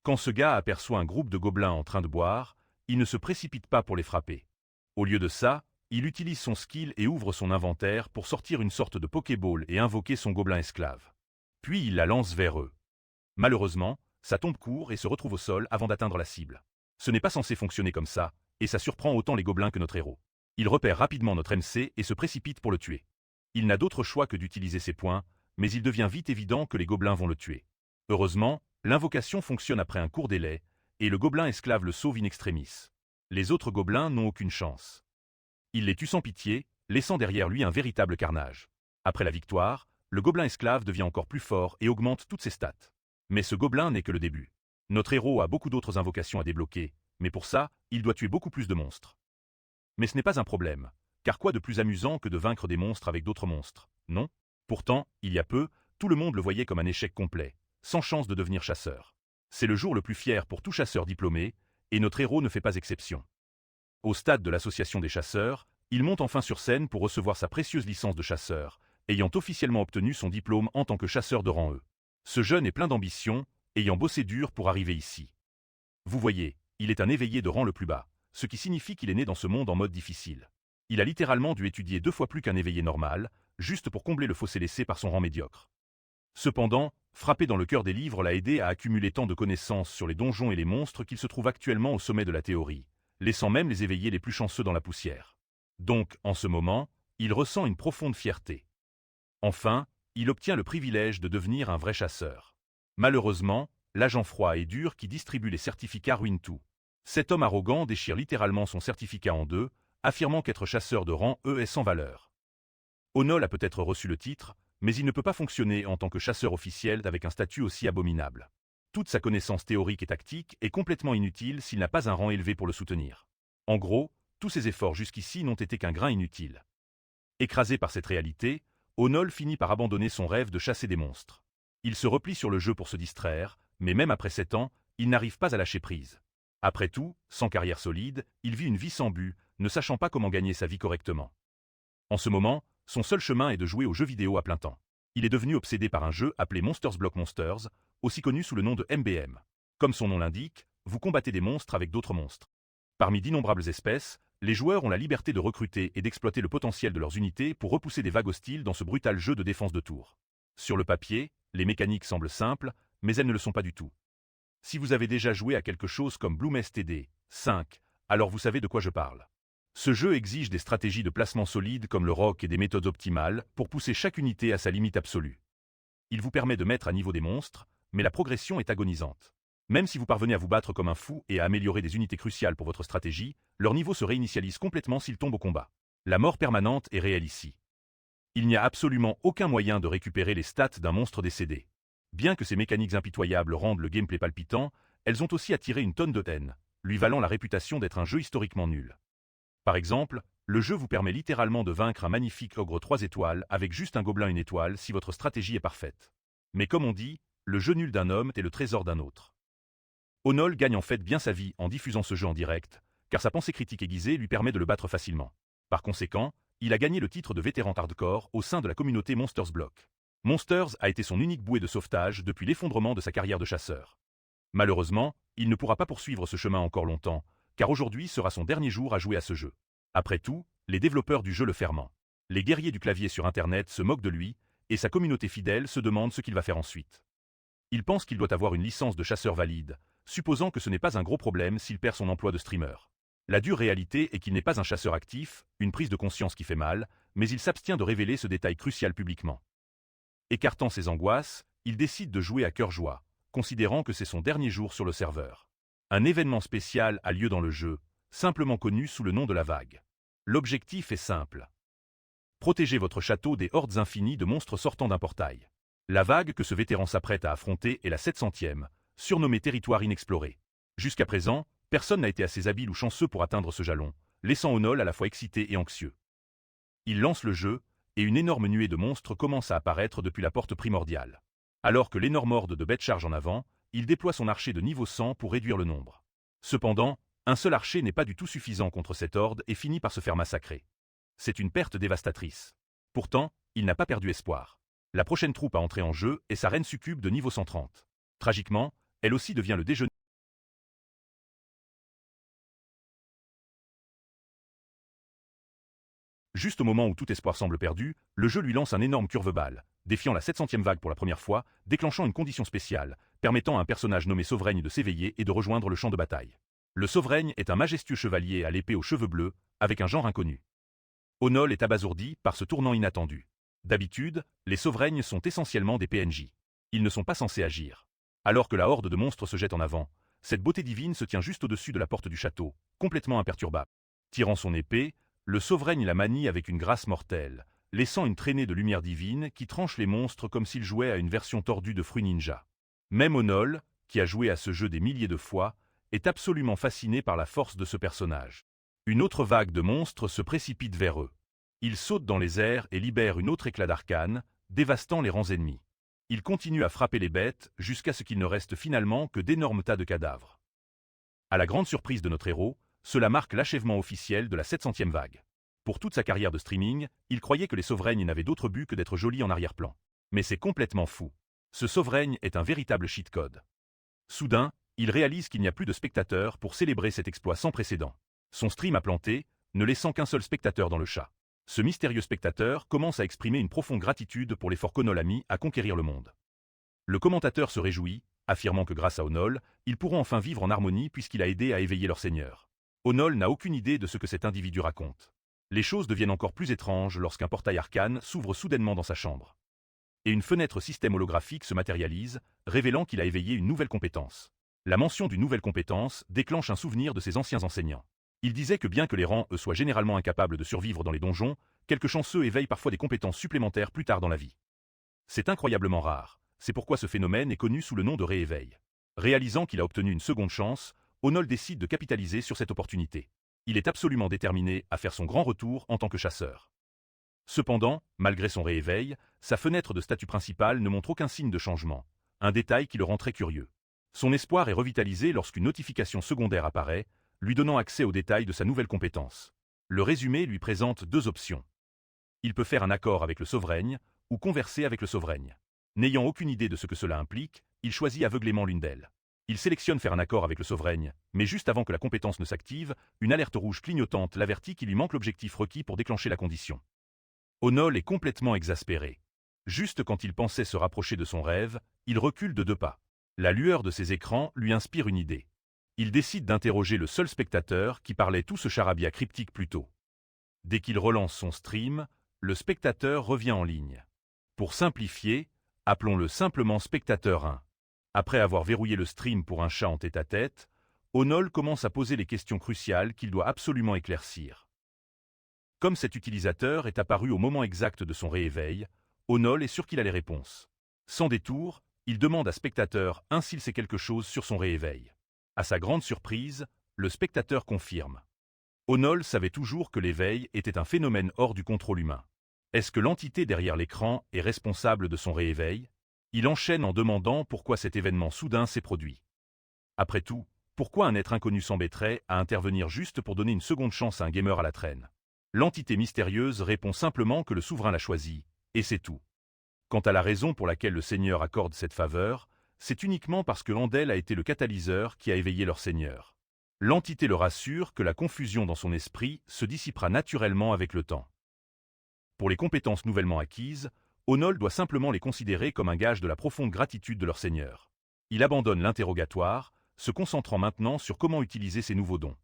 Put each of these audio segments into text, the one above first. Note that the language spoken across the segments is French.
Quand ce gars aperçoit un groupe de gobelins en train de boire, il ne se précipite pas pour les frapper. Au lieu de ça, il utilise son skill et ouvre son inventaire pour sortir une sorte de Pokéball et invoquer son gobelin esclave. Puis il la lance vers eux. Malheureusement, ça tombe court et se retrouve au sol avant d'atteindre la cible. Ce n'est pas censé fonctionner comme ça, et ça surprend autant les gobelins que notre héros. Il repère rapidement notre MC et se précipite pour le tuer. Il n'a d'autre choix que d'utiliser ses points, mais il devient vite évident que les gobelins vont le tuer. Heureusement, l'invocation fonctionne après un court délai, et le gobelin esclave le sauve in extremis. Les autres gobelins n'ont aucune chance. Il les tue sans pitié, laissant derrière lui un véritable carnage. Après la victoire, le gobelin esclave devient encore plus fort et augmente toutes ses stats. Mais ce gobelin n'est que le début. Notre héros a beaucoup d'autres invocations à débloquer, mais pour ça, il doit tuer beaucoup plus de monstres. Mais ce n'est pas un problème, car quoi de plus amusant que de vaincre des monstres avec d'autres monstres, non? Pourtant, il y a peu, tout le monde le voyait comme un échec complet, sans chance de devenir chasseur. C'est le jour le plus fier pour tout chasseur diplômé, et notre héros ne fait pas exception. Au stade de l'association des chasseurs, il monte enfin sur scène pour recevoir sa précieuse licence de chasseur, ayant officiellement obtenu son diplôme en tant que chasseur de rang E. Ce jeune est plein d'ambition, ayant bossé dur pour arriver ici. Vous voyez, il est un éveillé de rang le plus bas, ce qui signifie qu'il est né dans ce monde en mode difficile. Il a littéralement dû étudier 2 fois plus qu'un éveillé normal, juste pour combler le fossé laissé par son rang médiocre. Cependant, frapper dans le cœur des livres l'a aidé à accumuler tant de connaissances sur les donjons et les monstres qu'il se trouve actuellement au sommet de la théorie, laissant même les éveillés les plus chanceux dans la poussière. Donc, en ce moment, il ressent une profonde fierté. Enfin, il obtient le privilège de devenir un vrai chasseur. Malheureusement, l'agent froid et dur qui distribue les certificats ruine tout. Cet homme arrogant déchire littéralement son certificat en deux, affirmant qu'être chasseur de rang E est sans valeur. Onol a peut-être reçu le titre, mais il ne peut pas fonctionner en tant que chasseur officiel avec un statut aussi abominable. Toute sa connaissance théorique et tactique est complètement inutile s'il n'a pas un rang élevé pour le soutenir. En gros, tous ses efforts jusqu'ici n'ont été qu'un grain inutile. Écrasé par cette réalité, Onol finit par abandonner son rêve de chasser des monstres. Il se replie sur le jeu pour se distraire, mais même après 7 ans, il n'arrive pas à lâcher prise. Après tout, sans carrière solide, il vit une vie sans but, ne sachant pas comment gagner sa vie correctement. En ce moment, son seul chemin est de jouer aux jeux vidéo à plein temps. Il est devenu obsédé par un jeu appelé Monsters Block Monsters, aussi connu sous le nom de MBM. Comme son nom l'indique, vous combattez des monstres avec d'autres monstres. Parmi d'innombrables espèces, les joueurs ont la liberté de recruter et d'exploiter le potentiel de leurs unités pour repousser des vagues hostiles dans ce brutal jeu de défense de tour. Sur le papier, les mécaniques semblent simples, mais elles ne le sont pas du tout. Si vous avez déjà joué à quelque chose comme Bloomest TD 5, alors vous savez de quoi je parle. Ce jeu exige des stratégies de placement solides comme le rock et des méthodes optimales pour pousser chaque unité à sa limite absolue. Il vous permet de mettre à niveau des monstres, mais la progression est agonisante. Même si vous parvenez à vous battre comme un fou et à améliorer des unités cruciales pour votre stratégie, leur niveau se réinitialise complètement s'ils tombent au combat. La mort permanente est réelle ici. Il n'y a absolument aucun moyen de récupérer les stats d'un monstre décédé. Bien que ces mécaniques impitoyables rendent le gameplay palpitant, elles ont aussi attiré une tonne de haine, lui valant la réputation d'être un jeu historiquement nul. Par exemple, le jeu vous permet littéralement de vaincre un magnifique ogre 3 étoiles avec juste un gobelin 1 étoile si votre stratégie est parfaite. Mais comme on dit, le jeu nul d'un homme est le trésor d'un autre. Onol gagne en fait bien sa vie en diffusant ce jeu en direct, car sa pensée critique aiguisée lui permet de le battre facilement. Par conséquent, il a gagné le titre de vétéran hardcore au sein de la communauté Monsters Block. Monsters a été son unique bouée de sauvetage depuis l'effondrement de sa carrière de chasseur. Malheureusement, il ne pourra pas poursuivre ce chemin encore longtemps, car aujourd'hui sera son dernier jour à jouer à ce jeu. Après tout, les développeurs du jeu le ferment. Les guerriers du clavier sur Internet se moquent de lui, et sa communauté fidèle se demande ce qu'il va faire ensuite. Il pense qu'il doit avoir une licence de chasseur valide, supposant que ce n'est pas un gros problème s'il perd son emploi de streamer. La dure réalité est qu'il n'est pas un chasseur actif, une prise de conscience qui fait mal, mais il s'abstient de révéler ce détail crucial publiquement. Écartant ses angoisses, il décide de jouer à cœur joie, considérant que c'est son dernier jour sur le serveur. Un événement spécial a lieu dans le jeu, simplement connu sous le nom de la vague. L'objectif est simple. Protégez votre château des hordes infinies de monstres sortant d'un portail. La vague que ce vétéran s'apprête à affronter est la 700e, surnommée territoire inexploré. Jusqu'à présent, personne n'a été assez habile ou chanceux pour atteindre ce jalon, laissant Onol à la fois excité et anxieux. Il lance le jeu, et une énorme nuée de monstres commence à apparaître depuis la porte primordiale. Alors que l'énorme horde de bêtes charge en avant, il déploie son archer de niveau 100 pour réduire le nombre. Cependant, un seul archer n'est pas du tout suffisant contre cette horde et finit par se faire massacrer. C'est une perte dévastatrice. Pourtant, il n'a pas perdu espoir. La prochaine troupe à entrer en jeu est sa reine succube de niveau 130. Tragiquement, elle aussi devient le déjeuner Juste au moment où tout espoir semble perdu, le jeu lui lance un énorme curveball, défiant la 700e vague pour la première fois, déclenchant une condition spéciale, permettant à un personnage nommé Sovraigne de s'éveiller et de rejoindre le champ de bataille. Le Sovraigne est un majestueux chevalier à l'épée aux cheveux bleus, avec un genre inconnu. Onol est abasourdi par ce tournant inattendu. D'habitude, les Sovraignes sont essentiellement des PNJ. Ils ne sont pas censés agir. Alors que la horde de monstres se jette en avant, cette beauté divine se tient juste au-dessus de la porte du château, complètement imperturbable. Tirant son épée, le Sovraigne la manie avec une grâce mortelle, laissant une traînée de lumière divine qui tranche les monstres comme s'il jouait à une version tordue de Fruit Ninja. Même Onol, qui a joué à ce jeu des milliers de fois, est absolument fasciné par la force de ce personnage. Une autre vague de monstres se précipite vers eux. Ils sautent dans les airs et libèrent une autre éclat d'arcane, dévastant les rangs ennemis. Ils continuent à frapper les bêtes jusqu'à ce qu'il ne reste finalement que d'énormes tas de cadavres. À la grande surprise de notre héros, cela marque l'achèvement officiel de la 700e vague. Pour toute sa carrière de streaming, il croyait que les Sovraignes n'avaient d'autre but que d'être jolis en arrière-plan. Mais c'est complètement fou. Ce Sovraigne est un véritable cheat code. Soudain, il réalise qu'il n'y a plus de spectateurs pour célébrer cet exploit sans précédent. Son stream a planté, ne laissant qu'un seul spectateur dans le chat. Ce mystérieux spectateur commence à exprimer une profonde gratitude pour l'effort qu'Onol a mis à conquérir le monde. Le commentateur se réjouit, affirmant que grâce à Onol, ils pourront enfin vivre en harmonie puisqu'il a aidé à éveiller leur seigneur. Onol n'a aucune idée de ce que cet individu raconte. Les choses deviennent encore plus étranges lorsqu'un portail arcane s'ouvre soudainement dans sa chambre. Et une fenêtre système holographique se matérialise, révélant qu'il a éveillé une nouvelle compétence. La mention d'une nouvelle compétence déclenche un souvenir de ses anciens enseignants. Il disait que bien que les rangs soient généralement incapables de survivre dans les donjons, quelques chanceux éveillent parfois des compétences supplémentaires plus tard dans la vie. C'est incroyablement rare, c'est pourquoi ce phénomène est connu sous le nom de rééveil. Réalisant qu'il a obtenu une seconde chance, Onol décide de capitaliser sur cette opportunité. Il est absolument déterminé à faire son grand retour en tant que chasseur. Cependant, malgré son rééveil, sa fenêtre de statut principale ne montre aucun signe de changement, un détail qui le rend très curieux. Son espoir est revitalisé lorsqu'une notification secondaire apparaît, lui donnant accès aux détails de sa nouvelle compétence. Le résumé lui présente deux options. Il peut faire un accord avec le Sovraigne, ou converser avec le Sovraigne. N'ayant aucune idée de ce que cela implique, il choisit aveuglément l'une d'elles. Il sélectionne faire un accord avec le Sovraigne, mais juste avant que la compétence ne s'active, une alerte rouge clignotante l'avertit qu'il lui manque l'objectif requis pour déclencher la condition. Onol est complètement exaspéré. Juste quand il pensait se rapprocher de son rêve, il recule de 2 pas. La lueur de ses écrans lui inspire une idée. Il décide d'interroger le seul spectateur qui parlait tout ce charabia cryptique plus tôt. Dès qu'il relance son stream, le spectateur revient en ligne. Pour simplifier, appelons-le simplement spectateur 1. Après avoir verrouillé le stream pour un chat en tête-à-tête, Onol commence à poser les questions cruciales qu'il doit absolument éclaircir. Comme cet utilisateur est apparu au moment exact de son rééveil, Onol est sûr qu'il a les réponses. Sans détour, il demande à spectateur 1 s'il sait quelque chose sur son rééveil. À sa grande surprise, le spectateur confirme. Onol savait toujours que l'éveil était un phénomène hors du contrôle humain. Est-ce que l'entité derrière l'écran est responsable de son rééveil? Il enchaîne en demandant pourquoi cet événement soudain s'est produit. Après tout, pourquoi un être inconnu s'embêterait à intervenir juste pour donner une seconde chance à un gamer à la traîne? L'entité mystérieuse répond simplement que le souverain l'a choisi, et c'est tout. Quant à la raison pour laquelle le Seigneur accorde cette faveur, c'est uniquement parce que Andel a été le catalyseur qui a éveillé leur Seigneur. L'entité le rassure que la confusion dans son esprit se dissipera naturellement avec le temps. Pour les compétences nouvellement acquises, Onol doit simplement les considérer comme un gage de la profonde gratitude de leur Seigneur. Il abandonne l'interrogatoire, se concentrant maintenant sur comment utiliser ces nouveaux dons.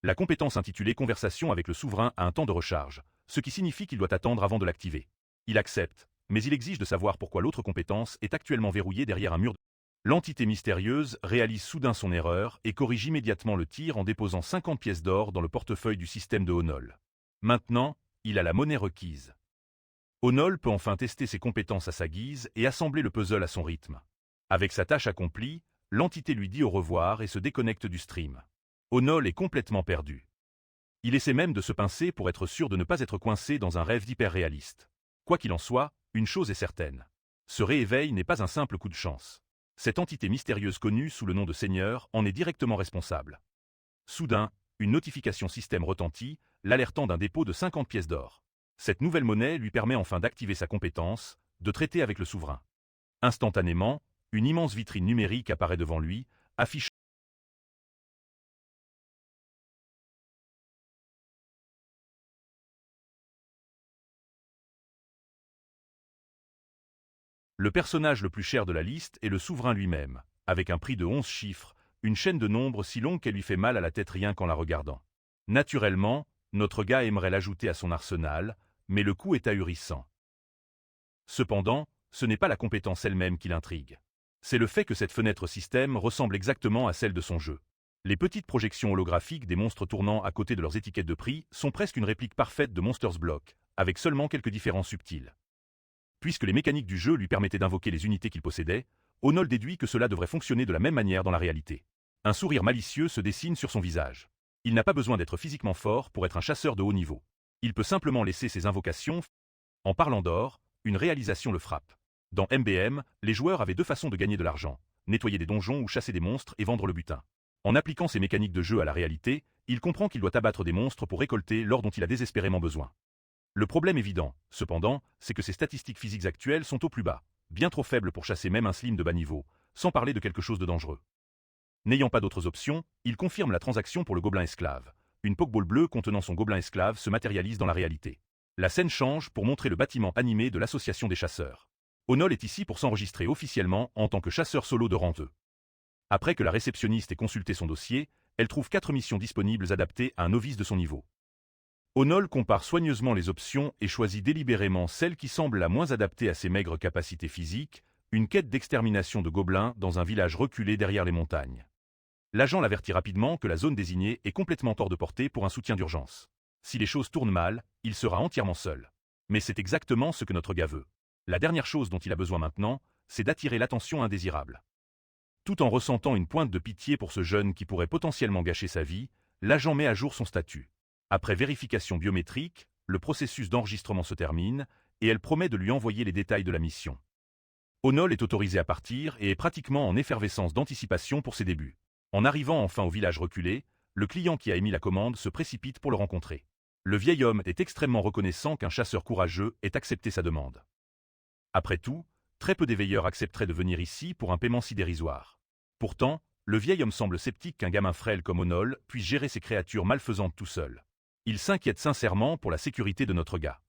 La compétence intitulée Conversation avec le souverain a un temps de recharge, ce qui signifie qu'il doit attendre avant de l'activer. Il accepte, mais il exige de savoir pourquoi l'autre compétence est actuellement verrouillée derrière un mur. L'entité mystérieuse réalise soudain son erreur et corrige immédiatement le tir en déposant 50 pièces d'or dans le portefeuille du système de Onol. Maintenant, il a la monnaie requise. Onol peut enfin tester ses compétences à sa guise et assembler le puzzle à son rythme. Avec sa tâche accomplie, l'entité lui dit au revoir et se déconnecte du stream. Onol est complètement perdu. Il essaie même de se pincer pour être sûr de ne pas être coincé dans un rêve d'hyper-réaliste. Quoi qu'il en soit, une chose est certaine. Ce rééveil n'est pas un simple coup de chance. Cette entité mystérieuse connue sous le nom de Seigneur en est directement responsable. Soudain, une notification système retentit, l'alertant d'un dépôt de 50 pièces d'or. Cette nouvelle monnaie lui permet enfin d'activer sa compétence, de traiter avec le souverain. Instantanément, une immense vitrine numérique apparaît devant lui, affichant Le personnage le plus cher de la liste est le souverain lui-même, avec un prix de 11 chiffres, une chaîne de nombres si longue qu'elle lui fait mal à la tête rien qu'en la regardant. Naturellement, notre gars aimerait l'ajouter à son arsenal, mais le coût est ahurissant. Cependant, ce n'est pas la compétence elle-même qui l'intrigue. C'est le fait que cette fenêtre système ressemble exactement à celle de son jeu. Les petites projections holographiques des monstres tournant à côté de leurs étiquettes de prix sont presque une réplique parfaite de Monsters Block, avec seulement quelques différences subtiles. Puisque les mécaniques du jeu lui permettaient d'invoquer les unités qu'il possédait, Onol déduit que cela devrait fonctionner de la même manière dans la réalité. Un sourire malicieux se dessine sur son visage. Il n'a pas besoin d'être physiquement fort pour être un chasseur de haut niveau. Il peut simplement laisser ses invocations. En parlant d'or, une réalisation le frappe. Dans MBM, les joueurs avaient deux façons de gagner de l'argent, nettoyer des donjons ou chasser des monstres et vendre le butin. En appliquant ces mécaniques de jeu à la réalité, il comprend qu'il doit abattre des monstres pour récolter l'or dont il a désespérément besoin. Le problème évident, cependant, c'est que ses statistiques physiques actuelles sont au plus bas, bien trop faibles pour chasser même un slim de bas niveau, sans parler de quelque chose de dangereux. N'ayant pas d'autres options, il confirme la transaction pour le gobelin esclave. Une Pokéball bleue contenant son gobelin esclave se matérialise dans la réalité. La scène change pour montrer le bâtiment animé de l'association des chasseurs. Onol est ici pour s'enregistrer officiellement en tant que chasseur solo de rang 2. Après que la réceptionniste ait consulté son dossier, elle trouve 4 missions disponibles adaptées à un novice de son niveau. Onol compare soigneusement les options et choisit délibérément celle qui semble la moins adaptée à ses maigres capacités physiques, une quête d'extermination de gobelins dans un village reculé derrière les montagnes. L'agent l'avertit rapidement que la zone désignée est complètement hors de portée pour un soutien d'urgence. Si les choses tournent mal, il sera entièrement seul. Mais c'est exactement ce que notre gars veut. La dernière chose dont il a besoin maintenant, c'est d'attirer l'attention indésirable. Tout en ressentant une pointe de pitié pour ce jeune qui pourrait potentiellement gâcher sa vie, l'agent met à jour son statut. Après vérification biométrique, le processus d'enregistrement se termine, et elle promet de lui envoyer les détails de la mission. Onol est autorisé à partir et est pratiquement en effervescence d'anticipation pour ses débuts. En arrivant enfin au village reculé, le client qui a émis la commande se précipite pour le rencontrer. Le vieil homme est extrêmement reconnaissant qu'un chasseur courageux ait accepté sa demande. Après tout, très peu d'éveilleurs accepteraient de venir ici pour un paiement si dérisoire. Pourtant, le vieil homme semble sceptique qu'un gamin frêle comme Onol puisse gérer ces créatures malfaisantes tout seul. Il s'inquiète sincèrement pour la sécurité de notre gars.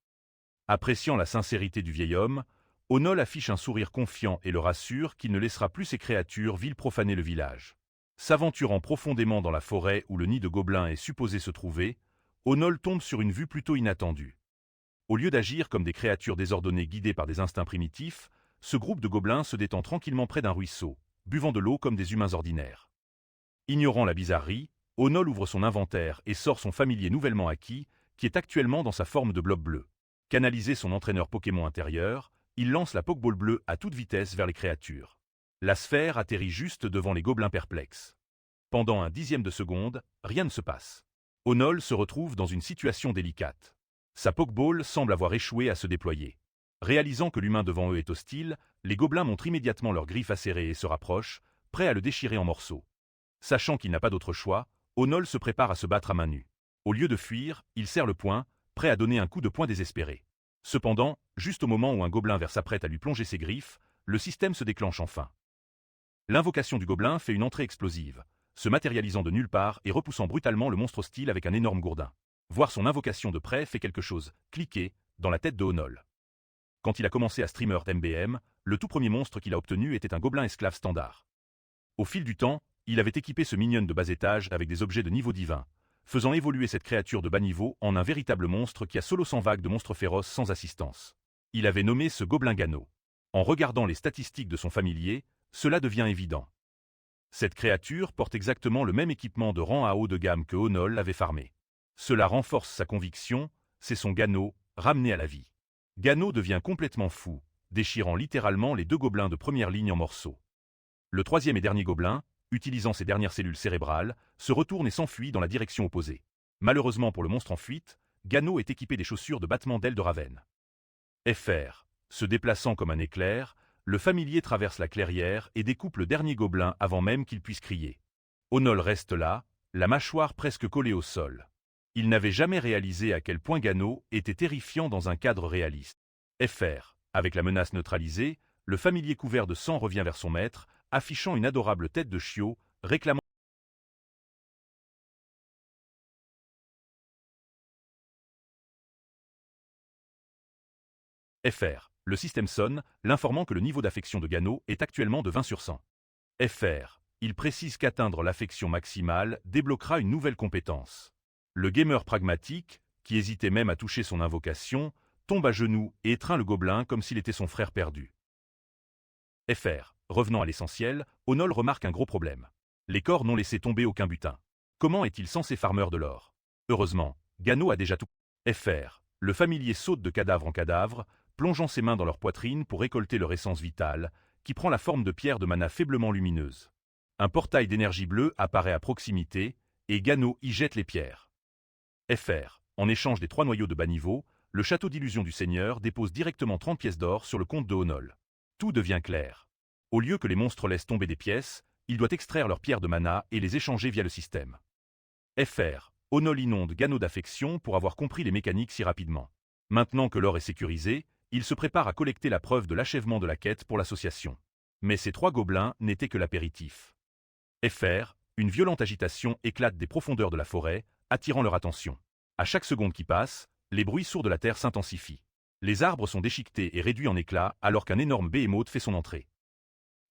Appréciant la sincérité du vieil homme, Onol affiche un sourire confiant et le rassure qu'il ne laissera plus ces créatures viles profaner le village. S'aventurant profondément dans la forêt où le nid de gobelins est supposé se trouver, Onol tombe sur une vue plutôt inattendue. Au lieu d'agir comme des créatures désordonnées guidées par des instincts primitifs, ce groupe de gobelins se détend tranquillement près d'un ruisseau, buvant de l'eau comme des humains ordinaires. Ignorant la bizarrerie, Onol ouvre son inventaire et sort son familier nouvellement acquis, qui est actuellement dans sa forme de blob bleu. Canalisé son entraîneur Pokémon intérieur, il lance la Pokéball bleue à toute vitesse vers les créatures. La sphère atterrit juste devant les gobelins perplexes. Pendant un dixième de seconde, rien ne se passe. Onol se retrouve dans une situation délicate. Sa Pokéball semble avoir échoué à se déployer. Réalisant que l'humain devant eux est hostile, les gobelins montrent immédiatement leurs griffes acérées et se rapprochent, prêts à le déchirer en morceaux. Sachant qu'il n'a pas d'autre choix, Onol se prépare à se battre à main nue. Au lieu de fuir, il serre le poing, prêt à donner un coup de poing désespéré. Cependant, juste au moment où un gobelin vert s'apprête à lui plonger ses griffes, le système se déclenche enfin. L'invocation du gobelin fait une entrée explosive, se matérialisant de nulle part et repoussant brutalement le monstre hostile avec un énorme gourdin. Voir son invocation de près fait quelque chose, cliquer, dans la tête de Onol. Quand il a commencé à streamer MBM, le tout premier monstre qu'il a obtenu était un gobelin esclave standard. Au fil du temps, il avait équipé ce minion de bas étage avec des objets de niveau divin, faisant évoluer cette créature de bas niveau en un véritable monstre qui a solo 100 vagues de monstres féroces sans assistance. Il avait nommé ce gobelin Gano. En regardant les statistiques de son familier, cela devient évident. Cette créature porte exactement le même équipement de rang à haut de gamme que Onol avait farmé. Cela renforce sa conviction, c'est son Gano, ramené à la vie. Gano devient complètement fou, déchirant littéralement les deux gobelins de première ligne en morceaux. Le troisième et dernier gobelin, utilisant ses dernières cellules cérébrales, se retourne et s'enfuit dans la direction opposée. Malheureusement pour le monstre en fuite, Gano est équipé des chaussures de battement d'ailes de Ravenne. FR. Se déplaçant comme un éclair, le familier traverse la clairière et découpe le dernier gobelin avant même qu'il puisse crier. Onol reste là, la mâchoire presque collée au sol. Il n'avait jamais réalisé à quel point Gano était terrifiant dans un cadre réaliste. FR. Avec la menace neutralisée, le familier couvert de sang revient vers son maître, affichant une adorable tête de chiot, réclamant FR. Le système sonne, l'informant que le niveau d'affection de Gano est actuellement de 20 sur 100. FR. Il précise qu'atteindre l'affection maximale débloquera une nouvelle compétence. Le gamer pragmatique, qui hésitait même à toucher son invocation, tombe à genoux et étreint le gobelin comme s'il était son frère perdu. FR. Revenant à l'essentiel, Onol remarque un gros problème. Les corps n'ont laissé tomber aucun butin. Comment est-il censé farmer de l'or? Heureusement, Gano a déjà tout. FR. Le familier saute de cadavre en cadavre, plongeant ses mains dans leur poitrine pour récolter leur essence vitale, qui prend la forme de pierres de mana faiblement lumineuses. Un portail d'énergie bleue apparaît à proximité, et Gano y jette les pierres. FR. En échange des 3 noyaux de bas niveau, le château d'illusion du Seigneur dépose directement 30 pièces d'or sur le compte de Onol. Tout devient clair. Au lieu que les monstres laissent tomber des pièces, il doit extraire leurs pierres de mana et les échanger via le système. FR. Onol inonde Gano d'affection pour avoir compris les mécaniques si rapidement. Maintenant que l'or est sécurisé, il se prépare à collecter la preuve de l'achèvement de la quête pour l'association. Mais ces 3 gobelins n'étaient que l'apéritif. FR. Une violente agitation éclate des profondeurs de la forêt, attirant leur attention. À chaque seconde qui passe, les bruits sourds de la terre s'intensifient. Les arbres sont déchiquetés et réduits en éclats alors qu'un énorme behemoth fait son entrée.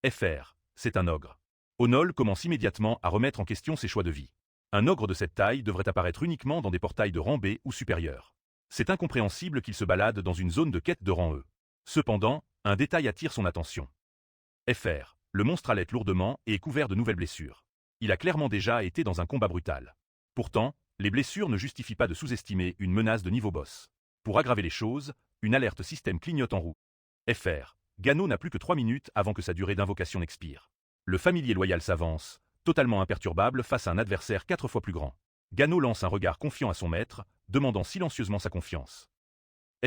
FR. C'est un ogre. Onol commence immédiatement à remettre en question ses choix de vie. Un ogre de cette taille devrait apparaître uniquement dans des portails de rang B ou supérieur. C'est incompréhensible qu'il se balade dans une zone de quête de rang E. Cependant, un détail attire son attention. FR. Le monstre allait lourdement et est couvert de nouvelles blessures. Il a clairement déjà été dans un combat brutal. Pourtant, les blessures ne justifient pas de sous-estimer une menace de niveau boss. Pour aggraver les choses, une alerte système clignote en roue. FR. Gano n'a plus que 3 minutes avant que sa durée d'invocation n'expire. Le familier loyal s'avance, totalement imperturbable face à un adversaire 4 fois plus grand. Gano lance un regard confiant à son maître, demandant silencieusement sa confiance.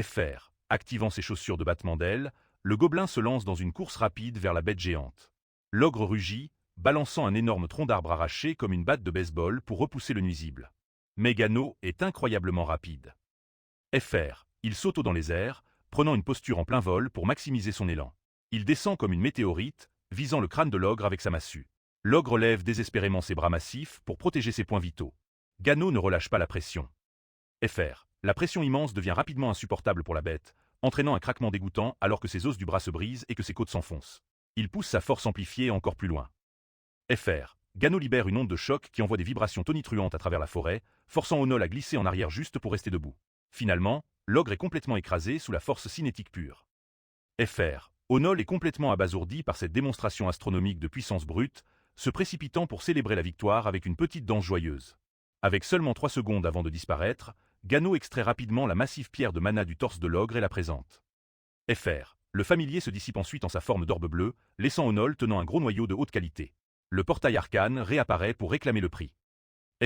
FR. Activant ses chaussures de battement d'ailes, le gobelin se lance dans une course rapide vers la bête géante. L'ogre rugit, balançant un énorme tronc d'arbre arraché comme une batte de baseball pour repousser le nuisible. Mais Gano est incroyablement rapide. FR. Il saute dans les airs, prenant une posture en plein vol pour maximiser son élan. Il descend comme une météorite, visant le crâne de l'ogre avec sa massue. L'ogre lève désespérément ses bras massifs pour protéger ses points vitaux. Gano ne relâche pas la pression. FR. La pression immense devient rapidement insupportable pour la bête, entraînant un craquement dégoûtant alors que ses os du bras se brisent et que ses côtes s'enfoncent. Il pousse sa force amplifiée encore plus loin. FR. Gano libère une onde de choc qui envoie des vibrations tonitruantes à travers la forêt, forçant Onol à glisser en arrière juste pour rester debout. Finalement, l'ogre est complètement écrasé sous la force cinétique pure. FR. Onol est complètement abasourdi par cette démonstration astronomique de puissance brute, se précipitant pour célébrer la victoire avec une petite danse joyeuse. Avec seulement 3 secondes avant de disparaître, Gano extrait rapidement la massive pierre de mana du torse de l'ogre et la présente. FR. Le familier se dissipe ensuite en sa forme d'orbe bleu, laissant Onol tenant un gros noyau de haute qualité. Le portail arcane réapparaît pour réclamer le prix.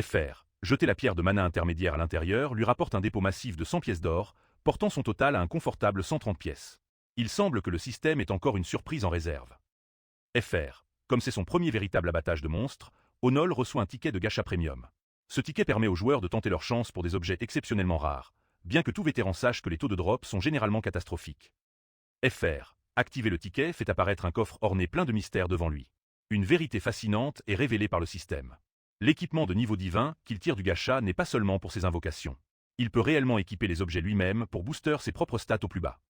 FR. Jeter la pierre de mana intermédiaire à l'intérieur lui rapporte un dépôt massif de 100 pièces d'or, portant son total à un confortable 130 pièces. Il semble que le système ait encore une surprise en réserve. FR. Comme c'est son premier véritable abattage de monstre, Onol reçoit un ticket de gacha premium. Ce ticket permet aux joueurs de tenter leur chance pour des objets exceptionnellement rares, bien que tout vétéran sache que les taux de drop sont généralement catastrophiques. FR. Activer le ticket fait apparaître un coffre orné plein de mystères devant lui. Une vérité fascinante est révélée par le système. L'équipement de niveau divin qu'il tire du gacha n'est pas seulement pour ses invocations. Il peut réellement équiper les objets lui-même pour booster ses propres stats au plus bas.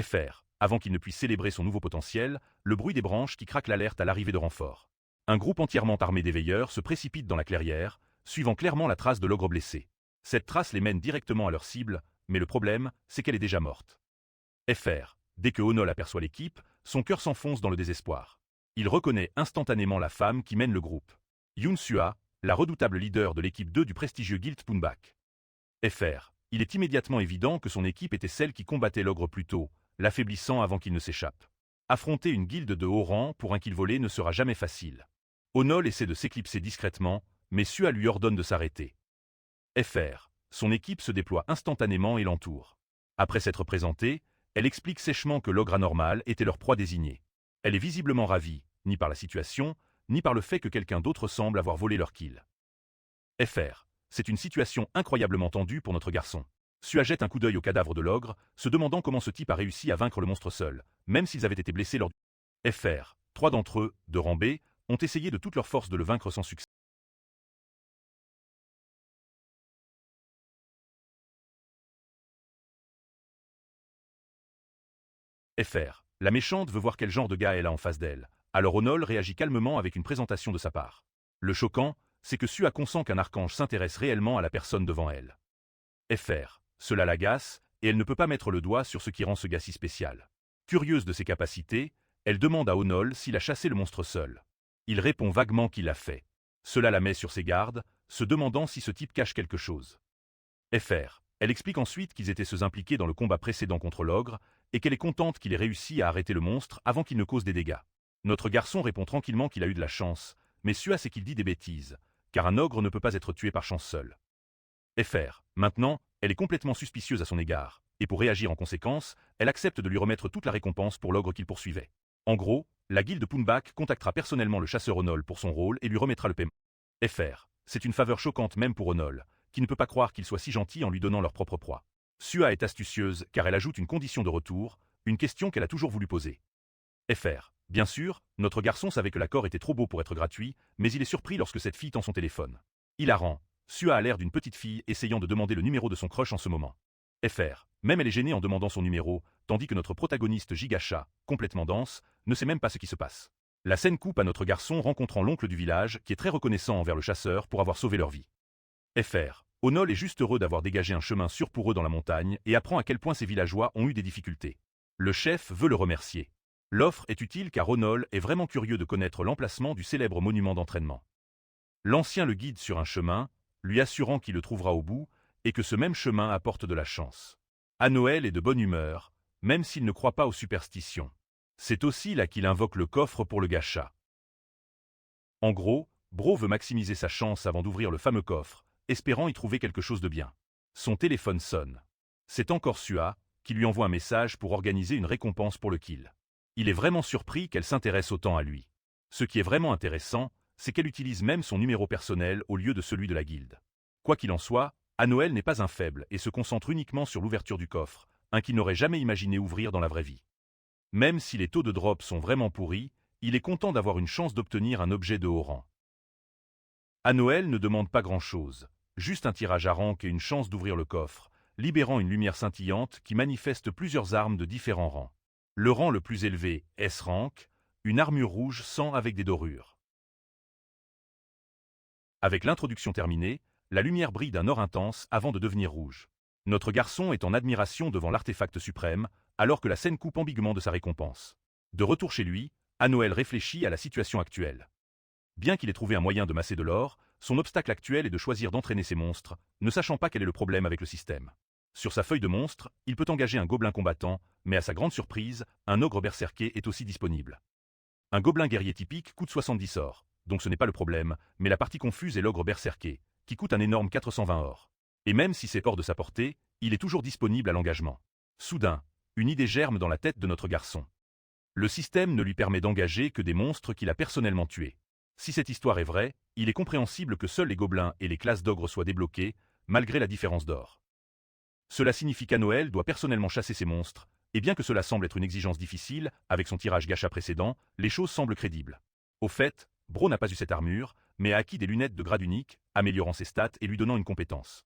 FR. Avant qu'il ne puisse célébrer son nouveau potentiel, le bruit des branches qui craquent l'alerte à l'arrivée de renforts. Un groupe entièrement armé d'éveilleurs se précipite dans la clairière, suivant clairement la trace de l'ogre blessé. Cette trace les mène directement à leur cible, mais le problème, c'est qu'elle est déjà morte. FR. Dès que Onol aperçoit l'équipe, son cœur s'enfonce dans le désespoir. Il reconnaît instantanément la femme qui mène le groupe. Yoon Sua, la redoutable leader de l'équipe 2 du prestigieux Guild Poonbak. FR. Il est immédiatement évident que son équipe était celle qui combattait l'ogre plus tôt, l'affaiblissant avant qu'il ne s'échappe. Affronter une guilde de haut rang pour un kill volé ne sera jamais facile. Onol essaie de s'éclipser discrètement, mais Sua lui ordonne de s'arrêter. FR. Son équipe se déploie instantanément et l'entoure. Après s'être présentée, elle explique sèchement que l'ogre anormal était leur proie désignée. Elle est visiblement ravie, ni par la situation, ni par le fait que quelqu'un d'autre semble avoir volé leur kill. FR. C'est une situation incroyablement tendue pour notre garçon. Sua jette un coup d'œil au cadavre de l'ogre, se demandant comment ce type a réussi à vaincre le monstre seul, même s'ils avaient été blessés lors du FR. 3 d'entre eux, de rang B, ont essayé de toute leur force de le vaincre sans succès. FR. La méchante veut voir quel genre de gars elle a en face d'elle. Alors Onol réagit calmement avec une présentation de sa part. Le choquant, c'est que Sua consent qu'un archange s'intéresse réellement à la personne devant elle. FR. Cela l'agace, et elle ne peut pas mettre le doigt sur ce qui rend ce gars si spécial. Curieuse de ses capacités, elle demande à Onol s'il a chassé le monstre seul. Il répond vaguement qu'il l'a fait. Cela la met sur ses gardes, se demandant si ce type cache quelque chose. FR. Elle explique ensuite qu'ils étaient ceux impliqués dans le combat précédent contre l'ogre, et qu'elle est contente qu'il ait réussi à arrêter le monstre avant qu'il ne cause des dégâts. Notre garçon répond tranquillement qu'il a eu de la chance, mais Sua sait qu'il dit des bêtises, car un ogre ne peut pas être tué par chance seul. FR. Maintenant, elle est complètement suspicieuse à son égard, et pour réagir en conséquence, elle accepte de lui remettre toute la récompense pour l'ogre qu'il poursuivait. En gros, la guilde Poonbak contactera personnellement le chasseur Onol pour son rôle et lui remettra le paiement. FR. C'est une faveur choquante même pour Onol, qui ne peut pas croire qu'il soit si gentil en lui donnant leur propre proie. Sua est astucieuse car elle ajoute une condition de retour, une question qu'elle a toujours voulu poser. FR. Bien sûr, notre garçon savait que l'accord était trop beau pour être gratuit, mais il est surpris lorsque cette fille tend son téléphone. Hilarant. Sua a l'air d'une petite fille essayant de demander le numéro de son crush en ce moment. FR. Même elle est gênée en demandant son numéro, tandis que notre protagoniste Gigacha, complètement dense, ne sait même pas ce qui se passe. La scène coupe à notre garçon rencontrant l'oncle du village qui est très reconnaissant envers le chasseur pour avoir sauvé leur vie. FR. Onol est juste heureux d'avoir dégagé un chemin sûr pour eux dans la montagne et apprend à quel point ces villageois ont eu des difficultés. Le chef veut le remercier. L'offre est utile car Onol est vraiment curieux de connaître l'emplacement du célèbre monument d'entraînement. L'ancien le guide sur un chemin, lui assurant qu'il le trouvera au bout, et que ce même chemin apporte de la chance. Anoël est de bonne humeur, même s'il ne croit pas aux superstitions. C'est aussi là qu'il invoque le coffre pour le gacha. En gros, Bro veut maximiser sa chance avant d'ouvrir le fameux coffre, espérant y trouver quelque chose de bien. Son téléphone sonne. C'est encore Sua, qui lui envoie un message pour organiser une récompense pour le kill. Il est vraiment surpris qu'elle s'intéresse autant à lui. Ce qui est vraiment intéressant, c'est qu'elle utilise même son numéro personnel au lieu de celui de la guilde. Quoi qu'il en soit, Anoël n'est pas un faible et se concentre uniquement sur l'ouverture du coffre, un qu'il n'aurait jamais imaginé ouvrir dans la vraie vie. Même si les taux de drop sont vraiment pourris, il est content d'avoir une chance d'obtenir un objet de haut rang. Anoël ne demande pas grand-chose, juste un tirage à rank et une chance d'ouvrir le coffre, libérant une lumière scintillante qui manifeste plusieurs armes de différents rangs. Le rang le plus élevé, S-rank, une armure rouge sang avec des dorures. Avec l'introduction terminée, la lumière brille d'un or intense avant de devenir rouge. Notre garçon est en admiration devant l'artefact suprême, alors que la scène coupe ambiguement de sa récompense. De retour chez lui, Anoël réfléchit à la situation actuelle. Bien qu'il ait trouvé un moyen de masser de l'or, son obstacle actuel est de choisir d'entraîner ses monstres, ne sachant pas quel est le problème avec le système. Sur sa feuille de monstre, il peut engager un gobelin combattant, mais à sa grande surprise, un ogre berserké est aussi disponible. Un gobelin guerrier typique coûte 70 or, donc ce n'est pas le problème, mais la partie confuse est l'ogre berserké, qui coûte un énorme 420 or. Et même si c'est hors de sa portée, il est toujours disponible à l'engagement. Soudain, une idée germe dans la tête de notre garçon. Le système ne lui permet d'engager que des monstres qu'il a personnellement tués. Si cette histoire est vraie, il est compréhensible que seuls les gobelins et les classes d'ogres soient débloqués, malgré la différence d'or. Cela signifie qu'Anoël doit personnellement chasser ces monstres, et bien que cela semble être une exigence difficile, avec son tirage gacha précédent, les choses semblent crédibles. Au fait, Bro n'a pas eu cette armure, mais a acquis des lunettes de grade unique, améliorant ses stats et lui donnant une compétence.